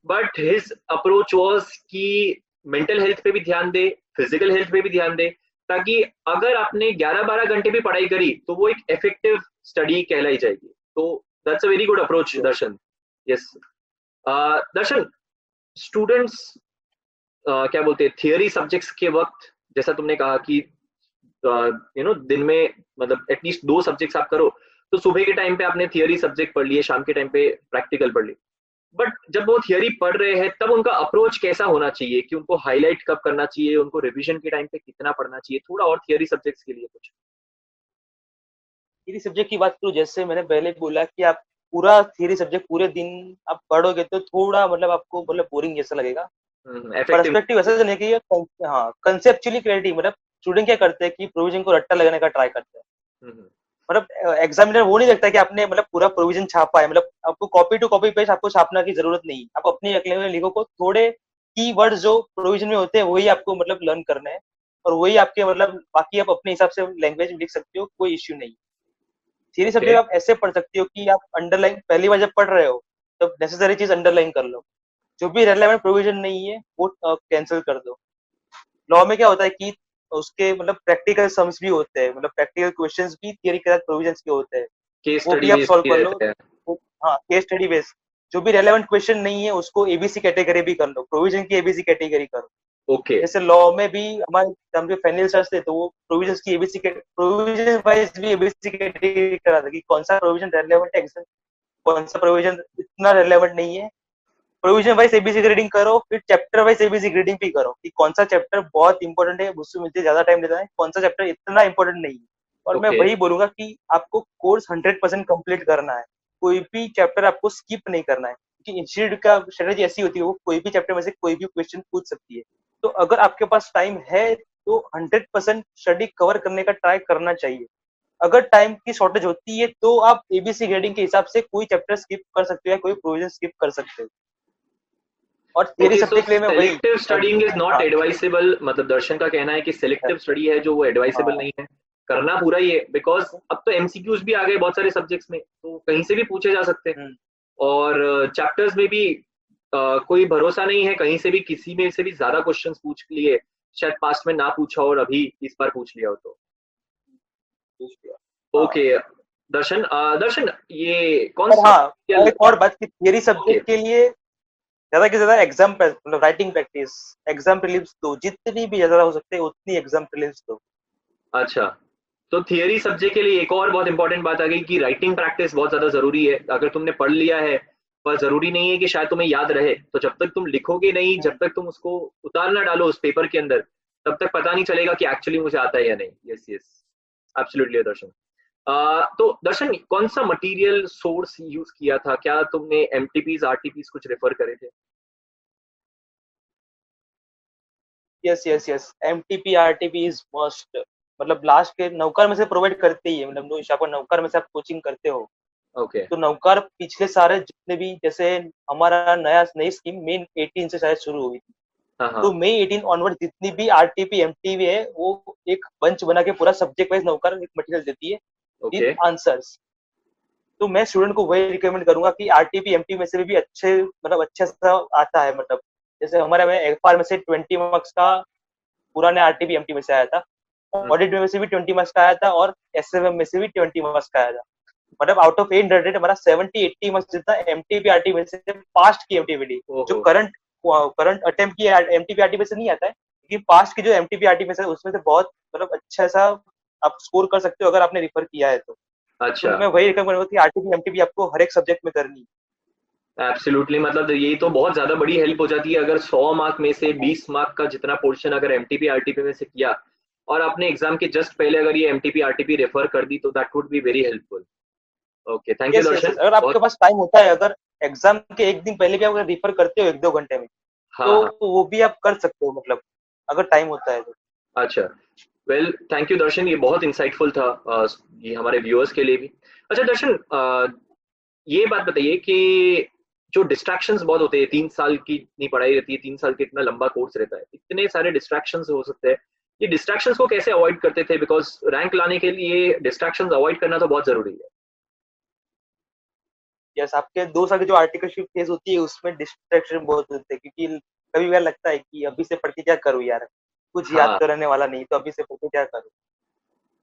बट हिज अप्रोच वॉज कि मेंटल हेल्थ पे भी ध्यान दे, फिजिकल हेल्थ पे भी ध्यान दे, ताकि अगर आपने 11-12 घंटे भी पढ़ाई करी तो वो एक इफेक्टिव स्टडी कहलाई जाएगी। तो that's a very good approach Darshan. Yes. Darshan, students क्या बोलते हैं थियरी सब्जेक्ट्स के वक्त, जैसा तुमने कहा कि दिन में मतलब एटलीस्ट 2 सब्जेक्ट्स आप करो, तो सुबह के टाइम पे आपने थियरी सब्जेक्ट पढ़ लिए, शाम के टाइम पे प्रैक्टिकल पढ़ ली। बट जब वो थियरी पढ़ रहे हैं तब उनका अप्रोच कैसा होना चाहिए, कि उनको हाईलाइट कब करना चाहिए, उनको रिवीजन के टाइम पे कितना पढ़ना चाहिए, थोड़ा और थियरी सब्जेक्ट्स के लिए कुछ? थ्योरी सब्जेक्ट की बात करूँ, जैसे मैंने पहले बोला कि आप पूरा थ्योरी सब्जेक्ट पूरे दिन आप पढ़ोगे तो थोड़ा, मतलब आपको मतलब बोरिंग जैसा लगेगा। इफेक्टिव। पर्सपेक्टिव ऐसा नहीं कि हाँ, कंसेप्चुअली क्लैरिटी, मतलब स्टूडेंट क्या करते हैं कि प्रोविजन को रट्टा लगाने का ट्राई करते हैं। मतलब एग्जामिनर वो नहीं देखता कि आपने मतलब पूरा प्रोविजन छापा है, मतलब आपको कॉपी टू कॉपी पेस्ट आपको छापना की जरूरत नहीं, आप अपनी अकेले में लिखो को थोड़े की वर्ड जो प्रोविजन में होते हैं वही आपको मतलब लर्न करना है, और वही आपके मतलब बाकी आप अपने हिसाब से लैंग्वेज में लिख सकते हो, कोई इश्यू नहीं। Theory okay. सब्जेक्ट आप ऐसे पढ़ सकते हो कि आप अंडरलाइन पहली बार जब पढ़ रहे हो तब नेसेसरी चीज अंडरलाइन कर लो, जो भी रेलेवेंट प्रोविजन नहीं है वो कैंसिल कर दो। लॉ में क्या होता है कि उसके मतलब प्रैक्टिकल सम्स भी होते हैं, मतलब प्रैक्टिकल क्वेश्चंस भी थियरी के साथ प्रोविजंस के होते हैं, केस वो स्टडी भी आप बेस्ड सॉल्व भी कर लो। रहता है। हाँ, केस स्टडी बेस्ड, जो भी रेलेवेंट क्वेश्चन नहीं है उसको एबीसी कैटेगरी भी कर लो, प्रोविजन की एबीसी कैटेगरी करो। ओके। जैसे लॉ में भी हमारे हम जो फाइनल सर्च थे तो वो प्रोविजंस की एबीसी के प्रोविजन वाइज भी एबीसी कैटेगरी करा था कि कौन सा प्रोविजन रेलेवेंट है, कौन सा प्रोविजन इतना रेलेवेंट नहीं है। प्रोविजन वाइज एबीसी ग्रेडिंग करो, फिर चैप्टर वाइज एबीसी ग्रेडिंग भी करो कि कौन सा चैप्टर बहुत इंपॉर्टेंट है, उससे मुझे ज्यादा टाइम लेता है, कौन सा चैप्टर इतना इंपॉर्टेंट नहीं है। और मैं ओके। वही बोलूंगा कि आपको कोर्स 100% कंप्लीट करना है, कोई भी चैप्टर आपको स्किप नहीं करना है, क्योंकि इंस्टीट्यूट का स्ट्रेटेजी ऐसी होती है वो कोई भी चैप्टर में से कोई भी क्वेश्चन पूछ सकती है। तो अगर आपके पास टाइम है तो 100% स्टडी कवर करने का ट्राई करना चाहिए। अगर टाइम की शॉर्टेज होती है तो आप एबीसी ग्रेडिंग के हिसाब से कोई चैप्टर स्किप कर सकते हो या कोई प्रोविजन स्किप कर सकते हो। और थियरी ओके, सो सब्जेक्ट के लिए मैं वही सेलेक्टिव स्टडीइंग इज नॉट हाँ एडवाइसेबल, मतलब दर्शन का कहना है कि सेलेक्टिव स्टडी है जो वो एडवाइसेबल हाँ नहीं है, करना पूरा ही है, बिकॉज अब तो एमसीक्यूज भी आ गए बहुत सारे सब्जेक्ट्स में, तो कहीं से भी पूछे जा सकते हैं। हम्म, और चैप्टर्स में भी कोई भरोसा नहीं है, कहीं से भी किसी में से भी ज्यादा क्वेश्चंस पूछ लिए, शायद पास्ट में ना पूछा हो और अभी इस बार पूछ लिया हो तो। हाँ। ओके दर्शन, दर्शन ये कौन और सा हाँ, और material- एक और बात की थियरी ओके, सब्जेक्ट के लिए ज्यादा से ज्यादा एग्जाम मतलब राइटिंग प्रैक्टिस, एग्जाम प्रीलिम्स दो, जितनी भी ज्यादा हो सकते हैं उतनी एग्जाम प्रीलिम्स दो। अच्छा, तो थियरी सब्जेक्ट के लिए एक और बहुत इंपॉर्टेंट बात आ गई कि राइटिंग प्रैक्टिस बहुत ज्यादा जरूरी है। अगर तुमने पढ़ लिया है पर जरूरी नहीं है कि शायद तुम्हें याद रहे, तो जब तक तुम लिखोगे नहीं, जब तक तुम उसको उतार ना डालो उस पेपर के अंदर, तब तक पता नहीं चलेगा कि एक्चुअली मुझे आता है या नहीं। यस यस, एब्सोल्युटली दर्शन। तो दर्शन, कौन सा मटेरियल सोर्स यूज किया था? क्या तुमने एमटीपीज आरटीपीज कुछ रेफर करे थे? Yes yes yes, MTP RTP is must. मतलब लास्ट के नौकर में से प्रोवाइड करते ही है, मतलब नो इशू, आपको नौकर में से आप कोचिंग करते हो ओके, तो नौकर पिछले सारे जितने भी, जैसे हमारा नई स्कीम मई 18 से शायद शुरू हुई थी, हाँ हाँ, तो मई 18 ऑनवर्ड जितनी भी आरटीपी एमटीवी है वो एक बंच बना के पूरा सब्जेक्ट वाइज नौकर एक मटेरियल देती है ओके, विद आंसर्स। तो मैं स्टूडेंट को वही रिकमेंड करूंगा कि आरटीपी एमटी में से भी अच्छे मतलब अच्छा सा आता है। मतलब जैसे हमारे में एफआर में से 20 मार्क्स का पुराने आरटीपी एमटी में से आया था, हम्म, ऑडिट में से भी 20 मार्क्स का आया था, और एसएमएम में से भी 20 मार्क्स का आया था। मतलब आउट ऑफ 800 हमारा 70-80 मार्क्स जितना एमटीपी आरटी में से पास्ट की एमटीपी, जो ओहो, करंट अटेम्प्ट की एमटीपी आरटी में से नहीं आता है, लेकिन पास्ट की जो एमटीपी आरटी में से उसमें से बहुत मतलब अच्छा सा आप स्कोर कर सकते हो अगर आपने रिफर किया है तो अच्छा, मैं वही रिकमेंड करूंगा कि आरटीपी एमटीपी आपको हर एक सब्जेक्ट में करनी है। एब्सोल्युटली, मतलब ये तो बहुत ज्यादा बड़ी हेल्प हो जाती है अगर 100 मार्क में से 20 मार्क का जितना पोर्शन अगर एमटीपी आरटीपी में से किया, और आपने एग्जाम के जस्ट पहले अगर ये एमटीपी आरटीपी रेफर कर दी, तो that would be very helpful. Okay, thank you yes yes Darshan. Yes, अगर बहुत, आपके पास टाइम होता है, अगर एग्जाम के एक दिन पहले भी अगर रिफर करते हो 1-2 घंटे में, हाँ तो हाँ, वो भी आप कर सकते हो, मतलब अगर टाइम होता है तो। अच्छा, वेल थैंक यू दर्शन, ये बहुत इंसाइटफुल था, ये हमारे व्यूअर्स के लिए भी। अच्छा दर्शन, ये बात बताइए कि जो डिस्ट्रैक्शंस बहुत होते हैं, 3 साल की इतनी पढ़ाई रहती है, 3 साल का इतना लंबा कोर्स रहता है, इतने सारे डिस्ट्रैक्शंस हो सकते हैं, ये डिस्ट्रैक्शंस को कैसे अवॉइड करते थे? बिकॉज रैंक लाने के लिए डिस्ट्रैक्शंस अवॉइड करना तो बहुत जरूरी है। यस, आपके 2 साल की जो आर्टिकलशिप फेज होती है उसमें डिस्ट्रैक्शन बहुत होते हैं, क्योंकि कभी कभी लगता है कि अभी से पढ़ के क्या करूँ यार, कुछ याद हाँ, तो रहने वाला नहीं, तो अभी से पढ़ के क्या करूँ।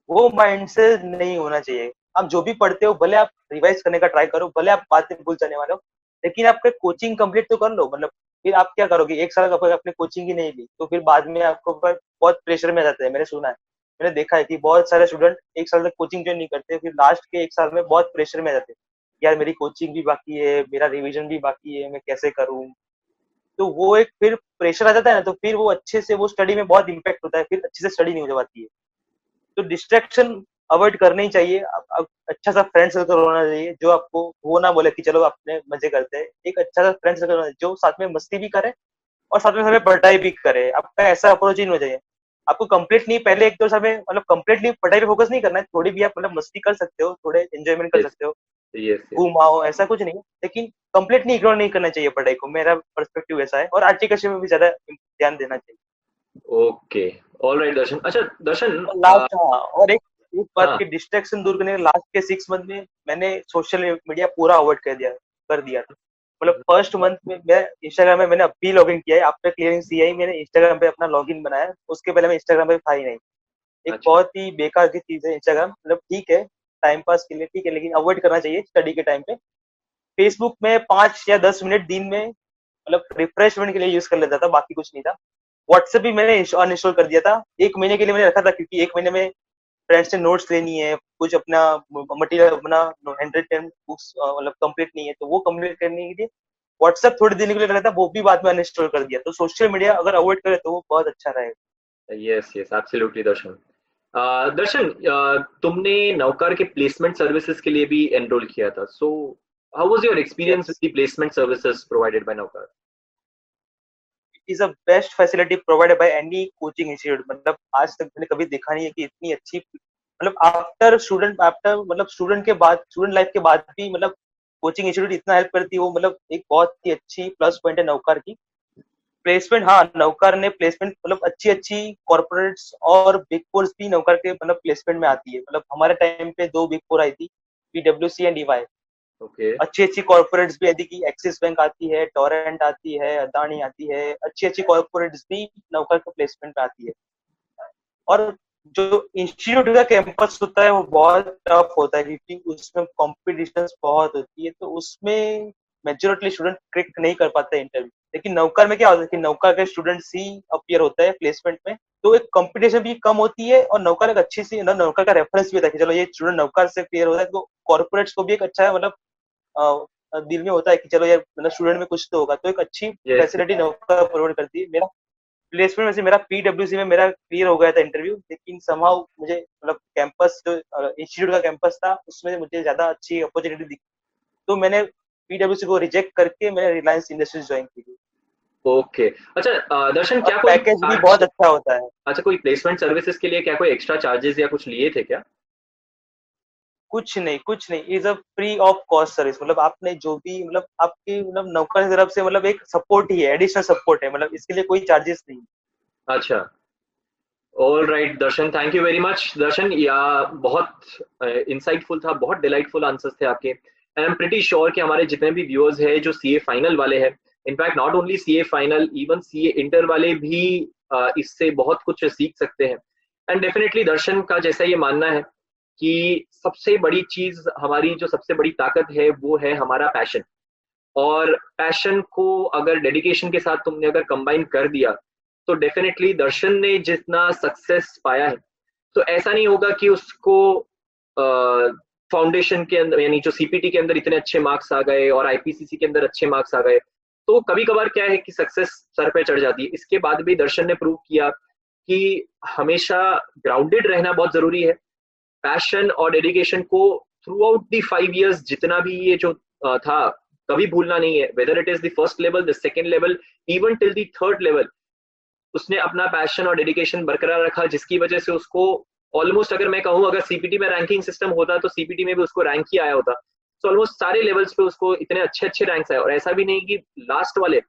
वो माइंड से नहीं होना चाहिए। आप जो भी पढ़ते हो भले आप रिवाइज करने का ट्राई करो, भले आप बाद में भूल जाने वाले हो, लेकिन आपके कोचिंग कंप्लीट तो कर लो। मतलब फिर आप क्या करोगे, एक साल का आपने कोचिंग ही नहीं ली तो फिर बाद में आपको बहुत प्रेशर में आ जाता है। मैंने सुना है, मैंने देखा है कि बहुत सारे स्टूडेंट एक साल तक कोचिंग ज्वाइन नहीं करते, फिर लास्ट के एक साल में बहुत प्रेशर में आ जाते हैं, यार मेरी कोचिंग भी बाकी है, मेरा रिविजन भी बाकी है, मैं कैसे करूँ। तो वो एक फिर प्रेशर आ जाता है ना, तो फिर वो अच्छे से वो स्टडी में बहुत इम्पेक्ट होता है, फिर अच्छे से स्टडी नहीं हो पाती है। तो डिस्ट्रैक्शन अवॉइड करनी चाहिए। अच्छा सा फ्रेंड सर्कल होना चाहिए जो आपको वो ना बोले कि चलो अपने मजे करते हैं, एक अच्छा सा फ्रेंड सर्कल होना चाहिए जो साथ में मस्ती भी करे और साथ में हमें पढ़ाई भी करे। आपका ऐसा अप्रोच ही नहीं हो चाहिए। आपको कंप्लीट नहीं, पहले 1-2 समय मतलब कंप्लीटली पढ़ाई पे फोकस नहीं करना है, थोड़ी भी आप मतलब मस्ती कर सकते हो, थोड़े एंजॉयमेंट कर यस सकते हो, यस यस, घूम आओ, ऐसा कुछ नहीं है, लेकिन कंप्लीटली इग्नोर नहीं करना चाहिए पढ़ाई को। मेरा पर्सपेक्टिव ऐसा है, और आर्टिकल में भी ज्यादा ध्यान देना चाहिए। ओके, ऑल राइट दर्शन। अच्छा दर्शन, और लास्ट, हाँ, और एक बात हाँ, की डिस्ट्रैक्शन दूर करने के लास्ट के 6 मंथ में मैंने सोशल मीडिया पूरा अवॉइड कर दिया था। मतलब फर्स्ट मंथ में मैं इंस्टाग्राम में मैंने अभी लॉगिन किया है, आफ्टर क्लियरिंग सीआई मैंने इंस्टाग्राम पे अपना लॉगिन बनाया, उसके पहले मैं इंस्टाग्राम पे था ही नहीं। एक अच्छा, बहुत ही बेकार की चीज है इंस्टाग्राम, मतलब ठीक है टाइम पास के लिए ठीक है, लेकिन अवॉइड करना चाहिए स्टडी के टाइम पे। फेसबुक में 5 या 10 मिनट दिन में मतलब रिफ्रेशमेंट के लिए यूज कर लेता था, बाकी कुछ नहीं था। व्हाट्सएप भी मैंने अनइंस्टॉल कर दिया था, 1 महीने के लिए मैंने रखा था, क्योंकि 1 महीने में फ्रेंड्स से नोट्स लेनी है, कुछ अपना मटेरियल अपना 110 बुक्स मतलब कंप्लीट नहीं है, तो वो कंप्लीट करने के लिए व्हाट्सएप थोड़ी देर के लिए रखा था, वो भी बाद में अनइंस्टॉल कर दिया। तो सोशल मीडिया अगर अवॉइड करे तो वो बहुत अच्छा रहेगा। यस यस, एब्सोल्युटली दर्शन। दर्शन, तुमने नौकर के प्लेसमेंट सर्विसेज के लिए भी एनरोल किया था, so how was your experience yes, with the placement services provided by नौकर? It is a best facility provided by any coaching institute. मतलब आज तक मैंने कभी देखा नहीं है कि इतनी अच्छी मतलब स्टूडेंट लाइफ के बाद भी मतलब कोचिंग इंस्टीट्यूट इतना हेल्प करती है, वो मतलब एक बहुत ही अच्छी प्लस पॉइंट है नौकर की। प्लेसमेंट, हाँ, नौकर ने प्लेसमेंट मतलब अच्छी अच्छी कॉर्पोरेट्स और बिग फोर्स भी नौकर के मतलब प्लेसमेंट में आती है। मतलब हमारे टाइम पे 2 बिग फोर आई थी, पीडब्ल्यूसी एंड ईवाई। ओके। अच्छी अच्छी कॉर्पोरेट्स भी आती की, एक्सिस बैंक आती है, टोरेंट आती है, अदानी आती है, अच्छी अच्छी कॉर्पोरेट्स भी नौकर के प्लेसमेंट में आती है। और जो इंस्टीट्यूट का कैंपस होता है वो बहुत टफ होता है, क्योंकि उसमें कॉम्पिटिशन बहुत होती है, तो उसमें मेजोरिटी स्टूडेंट क्रैक नहीं कर पाते इंटरव्यू। लेकिन नौकर में क्या होता है कि नौकर के स्टूडेंट्स ही अपीयर होता है प्लेसमेंट में, तो एक कंपटीशन भी कम होती है, और नौकर एक अच्छी सी नौकर का रेफरेंस भी होता है कि चलो ये स्टूडेंट नौकर से क्लियर होता है, तो कॉर्पोरेट्स को भी एक अच्छा मतलब दिल में होता है कि चलो यार मतलब स्टूडेंट में कुछ तो होगा, तो एक अच्छी यस। फैसिलिटी नौकर प्रोवाइड करती है। मेरा प्लेसमेंट में से मेरा पीडब्ल्यूसी में मेरा क्लियर हो गया था इंटरव्यू, लेकिन समहाउ मुझे मतलब कैंपस जो इंस्टीट्यूट का कैंपस था उसमें मुझे ज्यादा अच्छी अपॉर्चुनिटी दिखी, तो मैंने पीडब्ल्यूसी को रिजेक्ट करके मैंने रिलायंस इंडस्ट्रीज ज्वाइन की थी। ओके। अच्छा दर्शन, और क्या कोई पैकेज भी चार्ज, बहुत अच्छा होता है। अच्छा कोई प्लेसमेंट सर्विसेज के लिए क्या कोई एक्स्ट्रा चार्जेस या कुछ लिए थे क्या? कुछ नहीं, is a free of cost service. मतलब आपने जो भी मतलब आपकी मतलब नौकर की तरफ से मतलब एक सपोर्ट ही है, एडिशनल सपोर्ट है, मतलब इसके लिए कोई चार्जेस नहीं। अच्छा। All right Darshan, thank you very much Darshan, या बहुत इंसाइटफुल था, बहुत डिलाइटफुल आंसर्स थे आपके। And I am pretty sure कि हमारे जितने भी व्यूअर्स हैं जो सीए फाइनल वाले हैं, in fact not only CA final, even CA inter वाले भी इससे बहुत कुछ सीख सकते हैं। एंड डेफिनेटली दर्शन का जैसा ये मानना है कि सबसे बड़ी चीज हमारी, जो सबसे बड़ी ताकत है, वो है हमारा पैशन। और पैशन को अगर डेडिकेशन के साथ तुमने अगर कंबाइन कर दिया, तो डेफिनेटली दर्शन ने जितना सक्सेस पाया है, तो ऐसा नहीं होगा कि उसको फाउंडेशन के अंदर, यानी जो सीपीटी के अंदर इतने अच्छे मार्क्स आ गए और आईपीसीसी के अंदर अच्छे मार्क्स आ गए, तो कभी कभार क्या है कि सक्सेस सर पे चढ़ जाती है। इसके बाद भी दर्शन ने प्रूव किया कि हमेशा ग्राउंडेड रहना बहुत जरूरी है। पैशन और डेडिकेशन को थ्रू आउट दी 5 years जितना भी ये जो था, कभी भूलना नहीं है। Whether it is the first level, the second level, even till the third level, उसने अपना पैशन और डेडिकेशन बरकरार रखा, जिसकी वजह से उसको ऑलमोस्ट, अगर मैं कहूँ, अगर सीपीटी में रैंकिंग सिस्टम होता तो सीपीटी में भी उसको रैंक ही आया होता। तो ऑलमोस्ट सारे लेवल्स पे उसको इतने अच्छे अच्छे रैंक्स आए, और ऐसा भी नहीं कि लास्ट वाले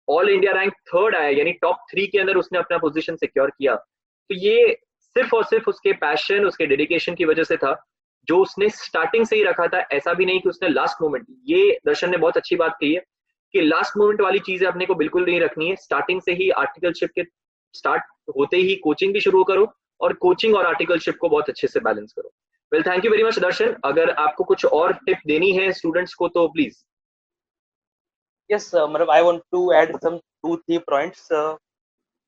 ऑल इंडिया रैंक थर्ड आया, यानी टॉप 3 के अंदर उसने अपना पोजीशन सिक्योर किया। तो ये सिर्फ और सिर्फ उसके पैशन, उसके डेडिकेशन की वजह से था, जो उसने स्टार्टिंग से ही रखा था। ऐसा भी नहीं कि उसने लास्ट मोमेंट, ये दर्शन ने बहुत अच्छी बात कही है कि लास्ट मोमेंट वाली चीजें अपने को बिल्कुल नहीं रखनी है। स्टार्टिंग से ही आर्टिकलशिप के स्टार्ट होते ही कोचिंग भी शुरू करो, और कोचिंग और आर्टिकलशिप को बहुत अच्छे से बैलेंस करो। Well, thank you very much Darshan. अगर आपको कुछ और टिप देनी है स्टूडेंट्स को तो प्लीज। यस, मतलब I want to add some 2-3 points.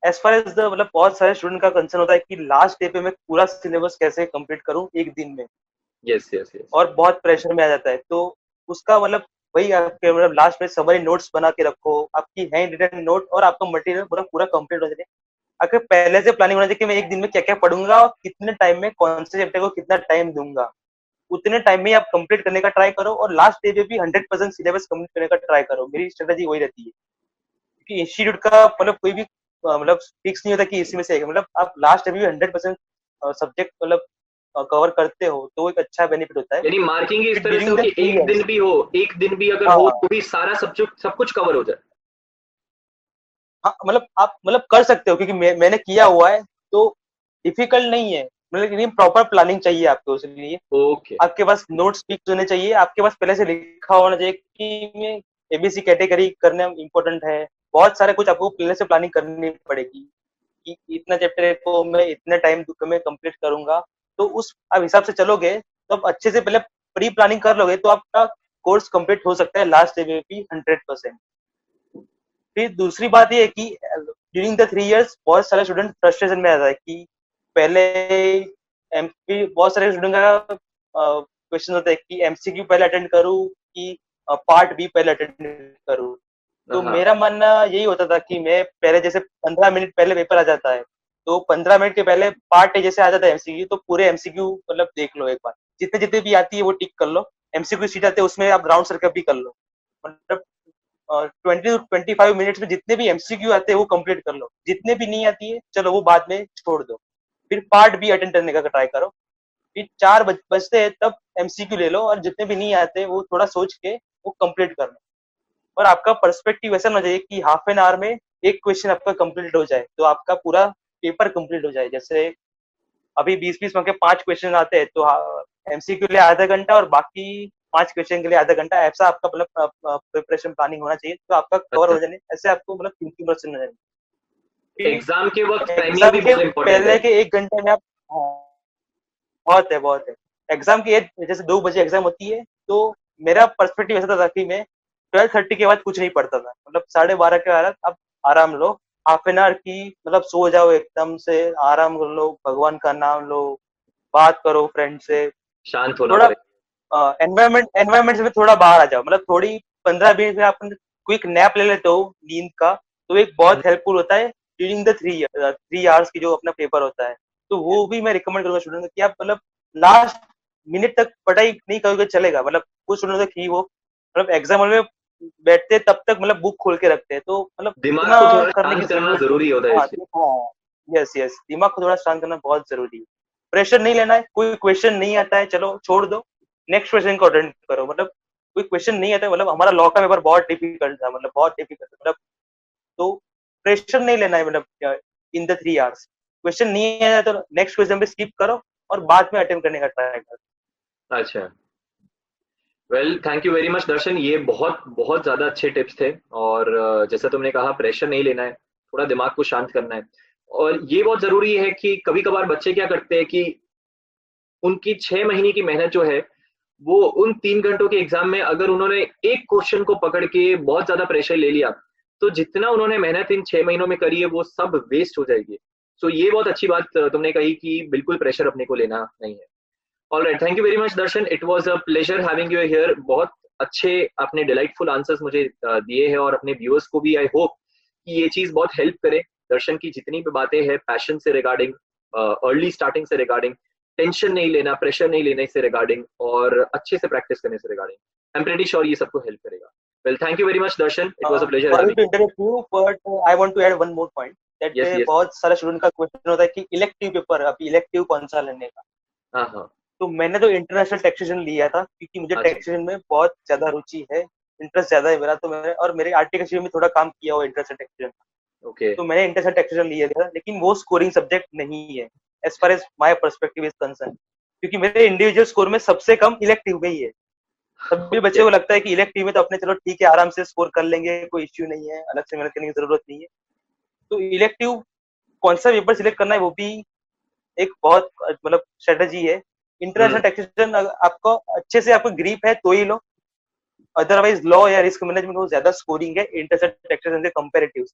As far as the मतलब बहुत सारे स्टूडेंट का कंसर्न होता है कि लास्ट डे पे मैं पूरा सिलेबस कैसे कंप्लीट करूं एक दिन में, यस यस यस। और बहुत प्रेशर में आ जाता है। तो उसका मतलब वही आपके मतलब लास्ट में समरी नोट्स बना के रखो, आपकी हैंड रिटन नोट, और आपका मटेरियल पूरा पूरा कंप्लीट हो जाए। अगर पहले से प्लानिंग होना चाहिए कि मैं एक दिन में क्या क्या पढ़ूंगा और कितने टाइम में कौन से चैप्टर को कितना टाइम दूंगा, उतने टाइम में ही आप कंप्लीट करने का ट्राई करो, और लास्ट डे पे भी 100% सिलेबस कंप्लीट करने का ट्राई करो। मेरी स्ट्रेटेजी वही रहती है, क्योंकि इंस्टीट्यूट का मतलब कोई भी मतलब फिक्स नहीं होता कि इसी में से मतलब आप लास्ट डे भी 100% सब्जेक्ट मतलब कवर करते हो, तो एक अच्छा बेनिफिट होता है। यानी मार्किंग ही इस फिर तरह से ड्यूरिंग हो द कि 3 एक दिन इयर्स, भी हो, एक दिन भी अगर हो हाँ तो भी सारा सब्जेक्ट सब कुछ कवर हो जाए। हाँ, मतलब आप मतलब कर सकते हो, क्योंकि मैंने किया हुआ है, तो डिफिकल्ट नहीं है। मतलब लेकिन प्रॉपर प्लानिंग चाहिए आपको उसके लिए। ओके। आपके पास नोट्स फिक्स होने चाहिए, आपके पास पहले से लिखा होना चाहिए कि मैं एबीसी कैटेगरी करना इम्पोर्टेंट है। बहुत सारे कुछ आपको पहले से प्लानिंग करनी पड़ेगी कि इतना चैप्टर को मैं इतने टाइम में कंप्लीट करूंगा। तो उस आप हिसाब से चलोगे, तो आप अच्छे से पहले प्री प्लानिंग कर लोगे, तो आपका कोर्स कंप्लीट हो सकता है लास्ट डे में भी 100%। फिर दूसरी बात ये है कि ड्यूरिंग द 3 इयर्स बहुत सारे स्टूडेंट फ्रस्ट्रेशन में आता है कि पहले एमपी, बहुत सारे स्टूडेंट का क्वेश्चन होता है कि एमसीक्यू पहले अटेंड करूं कि पार्ट बी पहले अटेंड करूं। तो हाँ। मेरा मानना यही होता था कि मैं पहले, जैसे 15 मिनट पहले पेपर आ जाता है, तो 15 मिनट के पहले पार्ट ए जैसे आ जाता है एमसीक्यू, तो पूरे एमसीक्यू मतलब देख लो एक बार, जितने जितने भी आती है वो टिक कर लो। एमसीक्यू सीट आते हैं उसमें आप राउंड सर्कल भी कर लो, मतलब 20 to 25 मिनट्स में जितने भी एमसीक्यू आते हैं वो कंप्लीट कर लो। जितने भी नहीं आती है चलो वो बाद में छोड़ दो, फिर पार्ट बी अटेंड करने का ट्राई करो। कि 4 बजते हैं तब एमसीक्यू ले लो, और जितने भी नहीं आते वो थोड़ा सोच के वो कंप्लीट कर लो। और आपका पर्सपेक्टिव ऐसा होना चाहिए कि हाफ एन आवर में एक क्वेश्चन आपका कंप्लीट हो जाए, तो आपका पूरा पेपर कंप्लीट हो जाए। जैसे अभी 20-20 मार्क के 5 क्वेश्चन आते हैं, तो एमसीक्यू के लिए आधा घंटा और बाकी 5 क्वेश्चन के लिए आधा घंटा, ऐसा आपका मतलब प्रिपरेशन प्लानिंग होना चाहिए, तो आपका कवर हो जाने, ऐसे आपको मतलब 50% हो जाए। एग्जाम के वक्त टाइमिंग एग्जाम भी के बहुत इंपॉर्टेंट पहले है। के 1 घंटे में आप, बहुत है बहुत है। एग्जाम की जैसे 2 बजे एग्जाम होती है, तो मेरा पर्सपेक्टिव ऐसा था कि मैं 12:30 के बाद कुछ नहीं पढ़ता था, मतलब 12:30 के बाद अब आराम लो, हाफ एन आवर की मतलब सो जाओ एकदम से, आराम कर लो, भगवान का नाम लो, बात करो फ्रेंड से, शांत होना थोड़ा पड़ेगा। एनवायरमेंट से थोड़ा बाहर आ जाओ, मतलब थोड़ी 15-20 में आप क्विक नैप ले लेते हो नींद का, तो एक बहुत हेल्पफुल होता है ड्यूरिंग द 3 आवर्स की जो अपना पेपर होता है। तो वो भी मैं रिकमेंड करूंगा स्टूडेंट को कि आप मतलब लास्ट मिनट तक पढ़ाई नहीं करोगे चलेगा, मतलब कुछ स्टूडेंट होते कि वो मतलब एग्जाम हॉल में बैठते तब तक मतलब बुक खोल के रखते हैं, तो मतलब दिमाग इतना को थोड़ा करने की शांत करना जरूरत जरूरी होता है नहीं। इसलिए। हाँ, यस यस, दिमाग को थोड़ा शांत करना बहुत जरूरी है। प्रेशर नहीं लेना है, कोई क्वेश्चन नहीं आता है चलो छोड़ दो, नेक्स्ट क्वेश्चन को अटेंड करो, मतलब कोई क्वेश्चन नहीं आता है, मतलब हमारा लॉ का पेपर बहुत डिफिकल्ट था, मतलब बहुत डिफिकल्ट, मतलब तो प्रेशर नहीं लेना है, मतलब इन द 3 आवर्स क्वेश्चन नहीं आया तो नेक्स्ट क्वेश्चन पे स्किप करो और बाद में अटेंड करने का ट्राई करो। अच्छा, well thank you very much Darshan, ये बहुत बहुत ज्यादा अच्छे टिप्स थे। और जैसे तुमने कहा प्रेशर नहीं लेना है, थोड़ा दिमाग को शांत करना है। और ये बहुत जरूरी है कि कभी कभार बच्चे क्या करते हैं कि उनकी 6 महीने की मेहनत जो है वो उन 3 घंटों के एग्जाम में अगर उन्होंने एक क्वेश्चन को पकड़ के बहुत ज्यादा प्रेशर ले लिया, तो जितना उन्होंने मेहनत इन 6 महीनों में करी है वो सब वेस्ट हो जाएगी। सो ये बहुत अच्छी बात तुमने कही कि बिल्कुल प्रेशर अपने को लेना नहीं है। Alright, thank you very much Darshan, it was a pleasure having you here. बहुत अच्छे आपने डिलाइटफुल आंसर्स मुझे दिए हैं, और अपने व्यूअर्स को भी आई होप कि ये चीज बहुत हेल्प करे। दर्शन की जितनी भी बातें हैं पैशन से रिगार्डिंग, अर्ली स्टार्टिंग से रिगार्डिंग, टेंशन नहीं लेना, प्रेशर नहीं लेने से रिगार्डिंग, और अच्छे से प्रैक्टिस करने से regarding, I am pretty sure ये सबको हेल्प करेगा। Well thank you very much Darshan, it was a pleasure sorry having to you. Interrupt you, but I want to add one more point that yes yes. बहुत सारे student का question होता है कि elective paper, अभी elective कौन सा लेने का। हाँ हाँ। तो मैंने तो इंटरनेशनल टैक्सेशन लिया था क्योंकि मुझे अच्छा। टैक्सेशन में बहुत ज्यादा रुचि है, इंटरेस्ट ज्यादा है मेरा, तो मैंने और मेरे आर्टिकल में थोड़ा काम किया हुआ इंटरनेशनल टैक्सेशन, ओके। तो मैंने इंटरनेशनल टैक्सेशन लिया था, लेकिन वो स्कोरिंग सब्जेक्ट नहीं है as far as my perspective is concern, क्योंकि मेरे इंडिविजुअल स्कोर में सबसे कम इलेक्टिव में ही है। सभी बच्चों को लगता है कि इलेक्टिव में तो अपने चलो ठीक है आराम से स्कोर कर लेंगे, कोई इश्यू नहीं है, अलग से मेहनत करने की जरूरत नहीं है। तो इलेक्टिव कौन सा पेपर सिलेक्ट करना है वो भी एक बहुत मतलब स्ट्रेटेजी है। इंटरनेशनल टैक्सेशन आपको अच्छे से आपको ग्रीप है तो ही लो, अदरवाइज लॉ या रिस्क मैनेजमेंट में ज्यादा स्कोरिंग है इंटरनेशनल टैक्सेशन से कंपैरेटिव।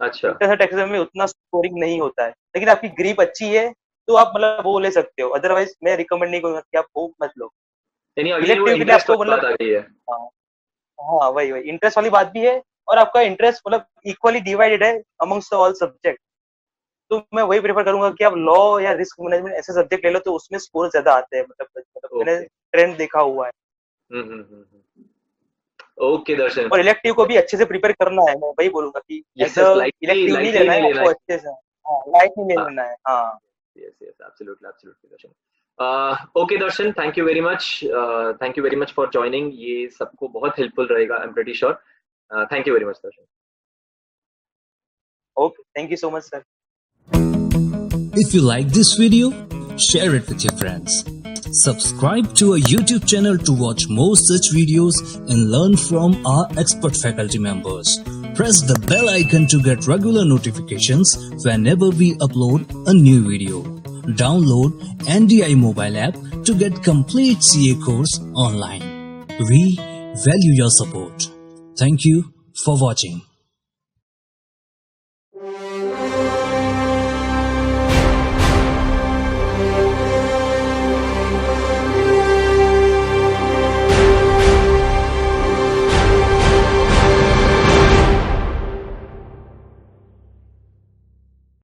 अच्छा। इंटरनेशनल टैक्सेशन में उतना स्कोरिंग नहीं होता है, लेकिन आपकी ग्रीप अच्छी है तो आप मतलब वो ले सकते हो, अदरवाइज मैं रिकमेंड नहीं करूंगा कि आप वो मत लो। यानी अगेन वो इलेक्टिव के लिए इंटरेस्ट आपको वाली मतलब बात आ गई है। हाँ, हाँ वही वही इंटरेस्ट वाली बात भी है, और आपका इंटरेस्ट मतलब इक्वली डिवाइडेड है अमंगस्ट ऑल सब्जेक्ट। तो मैं वही प्रेफर करूंगा कि आप लॉ या रिस्क मैनेजमेंट ऐसे सब्जेक्ट ले लो, तो उसमें स्कोर ज्यादा आते हैं, मतलब मैंने ओके। ट्रेंड देखा हुआ है। ओके दर्शन। और इलेक्टिव को भी अच्छे से प्रिपेयर करना है, मैं वही बोलूंगा कि yes as a lightly elective नहीं लाइटली लेना नहीं है लेना आपको, है। अच्छे से लाइट नहीं ले लेना है। हाँ Yes, yes, absolutely, absolutely, Darshan. Okay, Darshan, thank you very much. Thank you very much for joining. ये सबको बहुत helpful रहेगा, I'm pretty sure. Thank you very much, Darshan. Okay, thank you so much sir. If you like this video, share it with your friends. Subscribe to our YouTube channel to watch more such videos and learn from our expert faculty members. Press the bell icon to get regular notifications whenever we upload a new video. Download NDI mobile app to get complete CA course online. We value your support. Thank you for watching.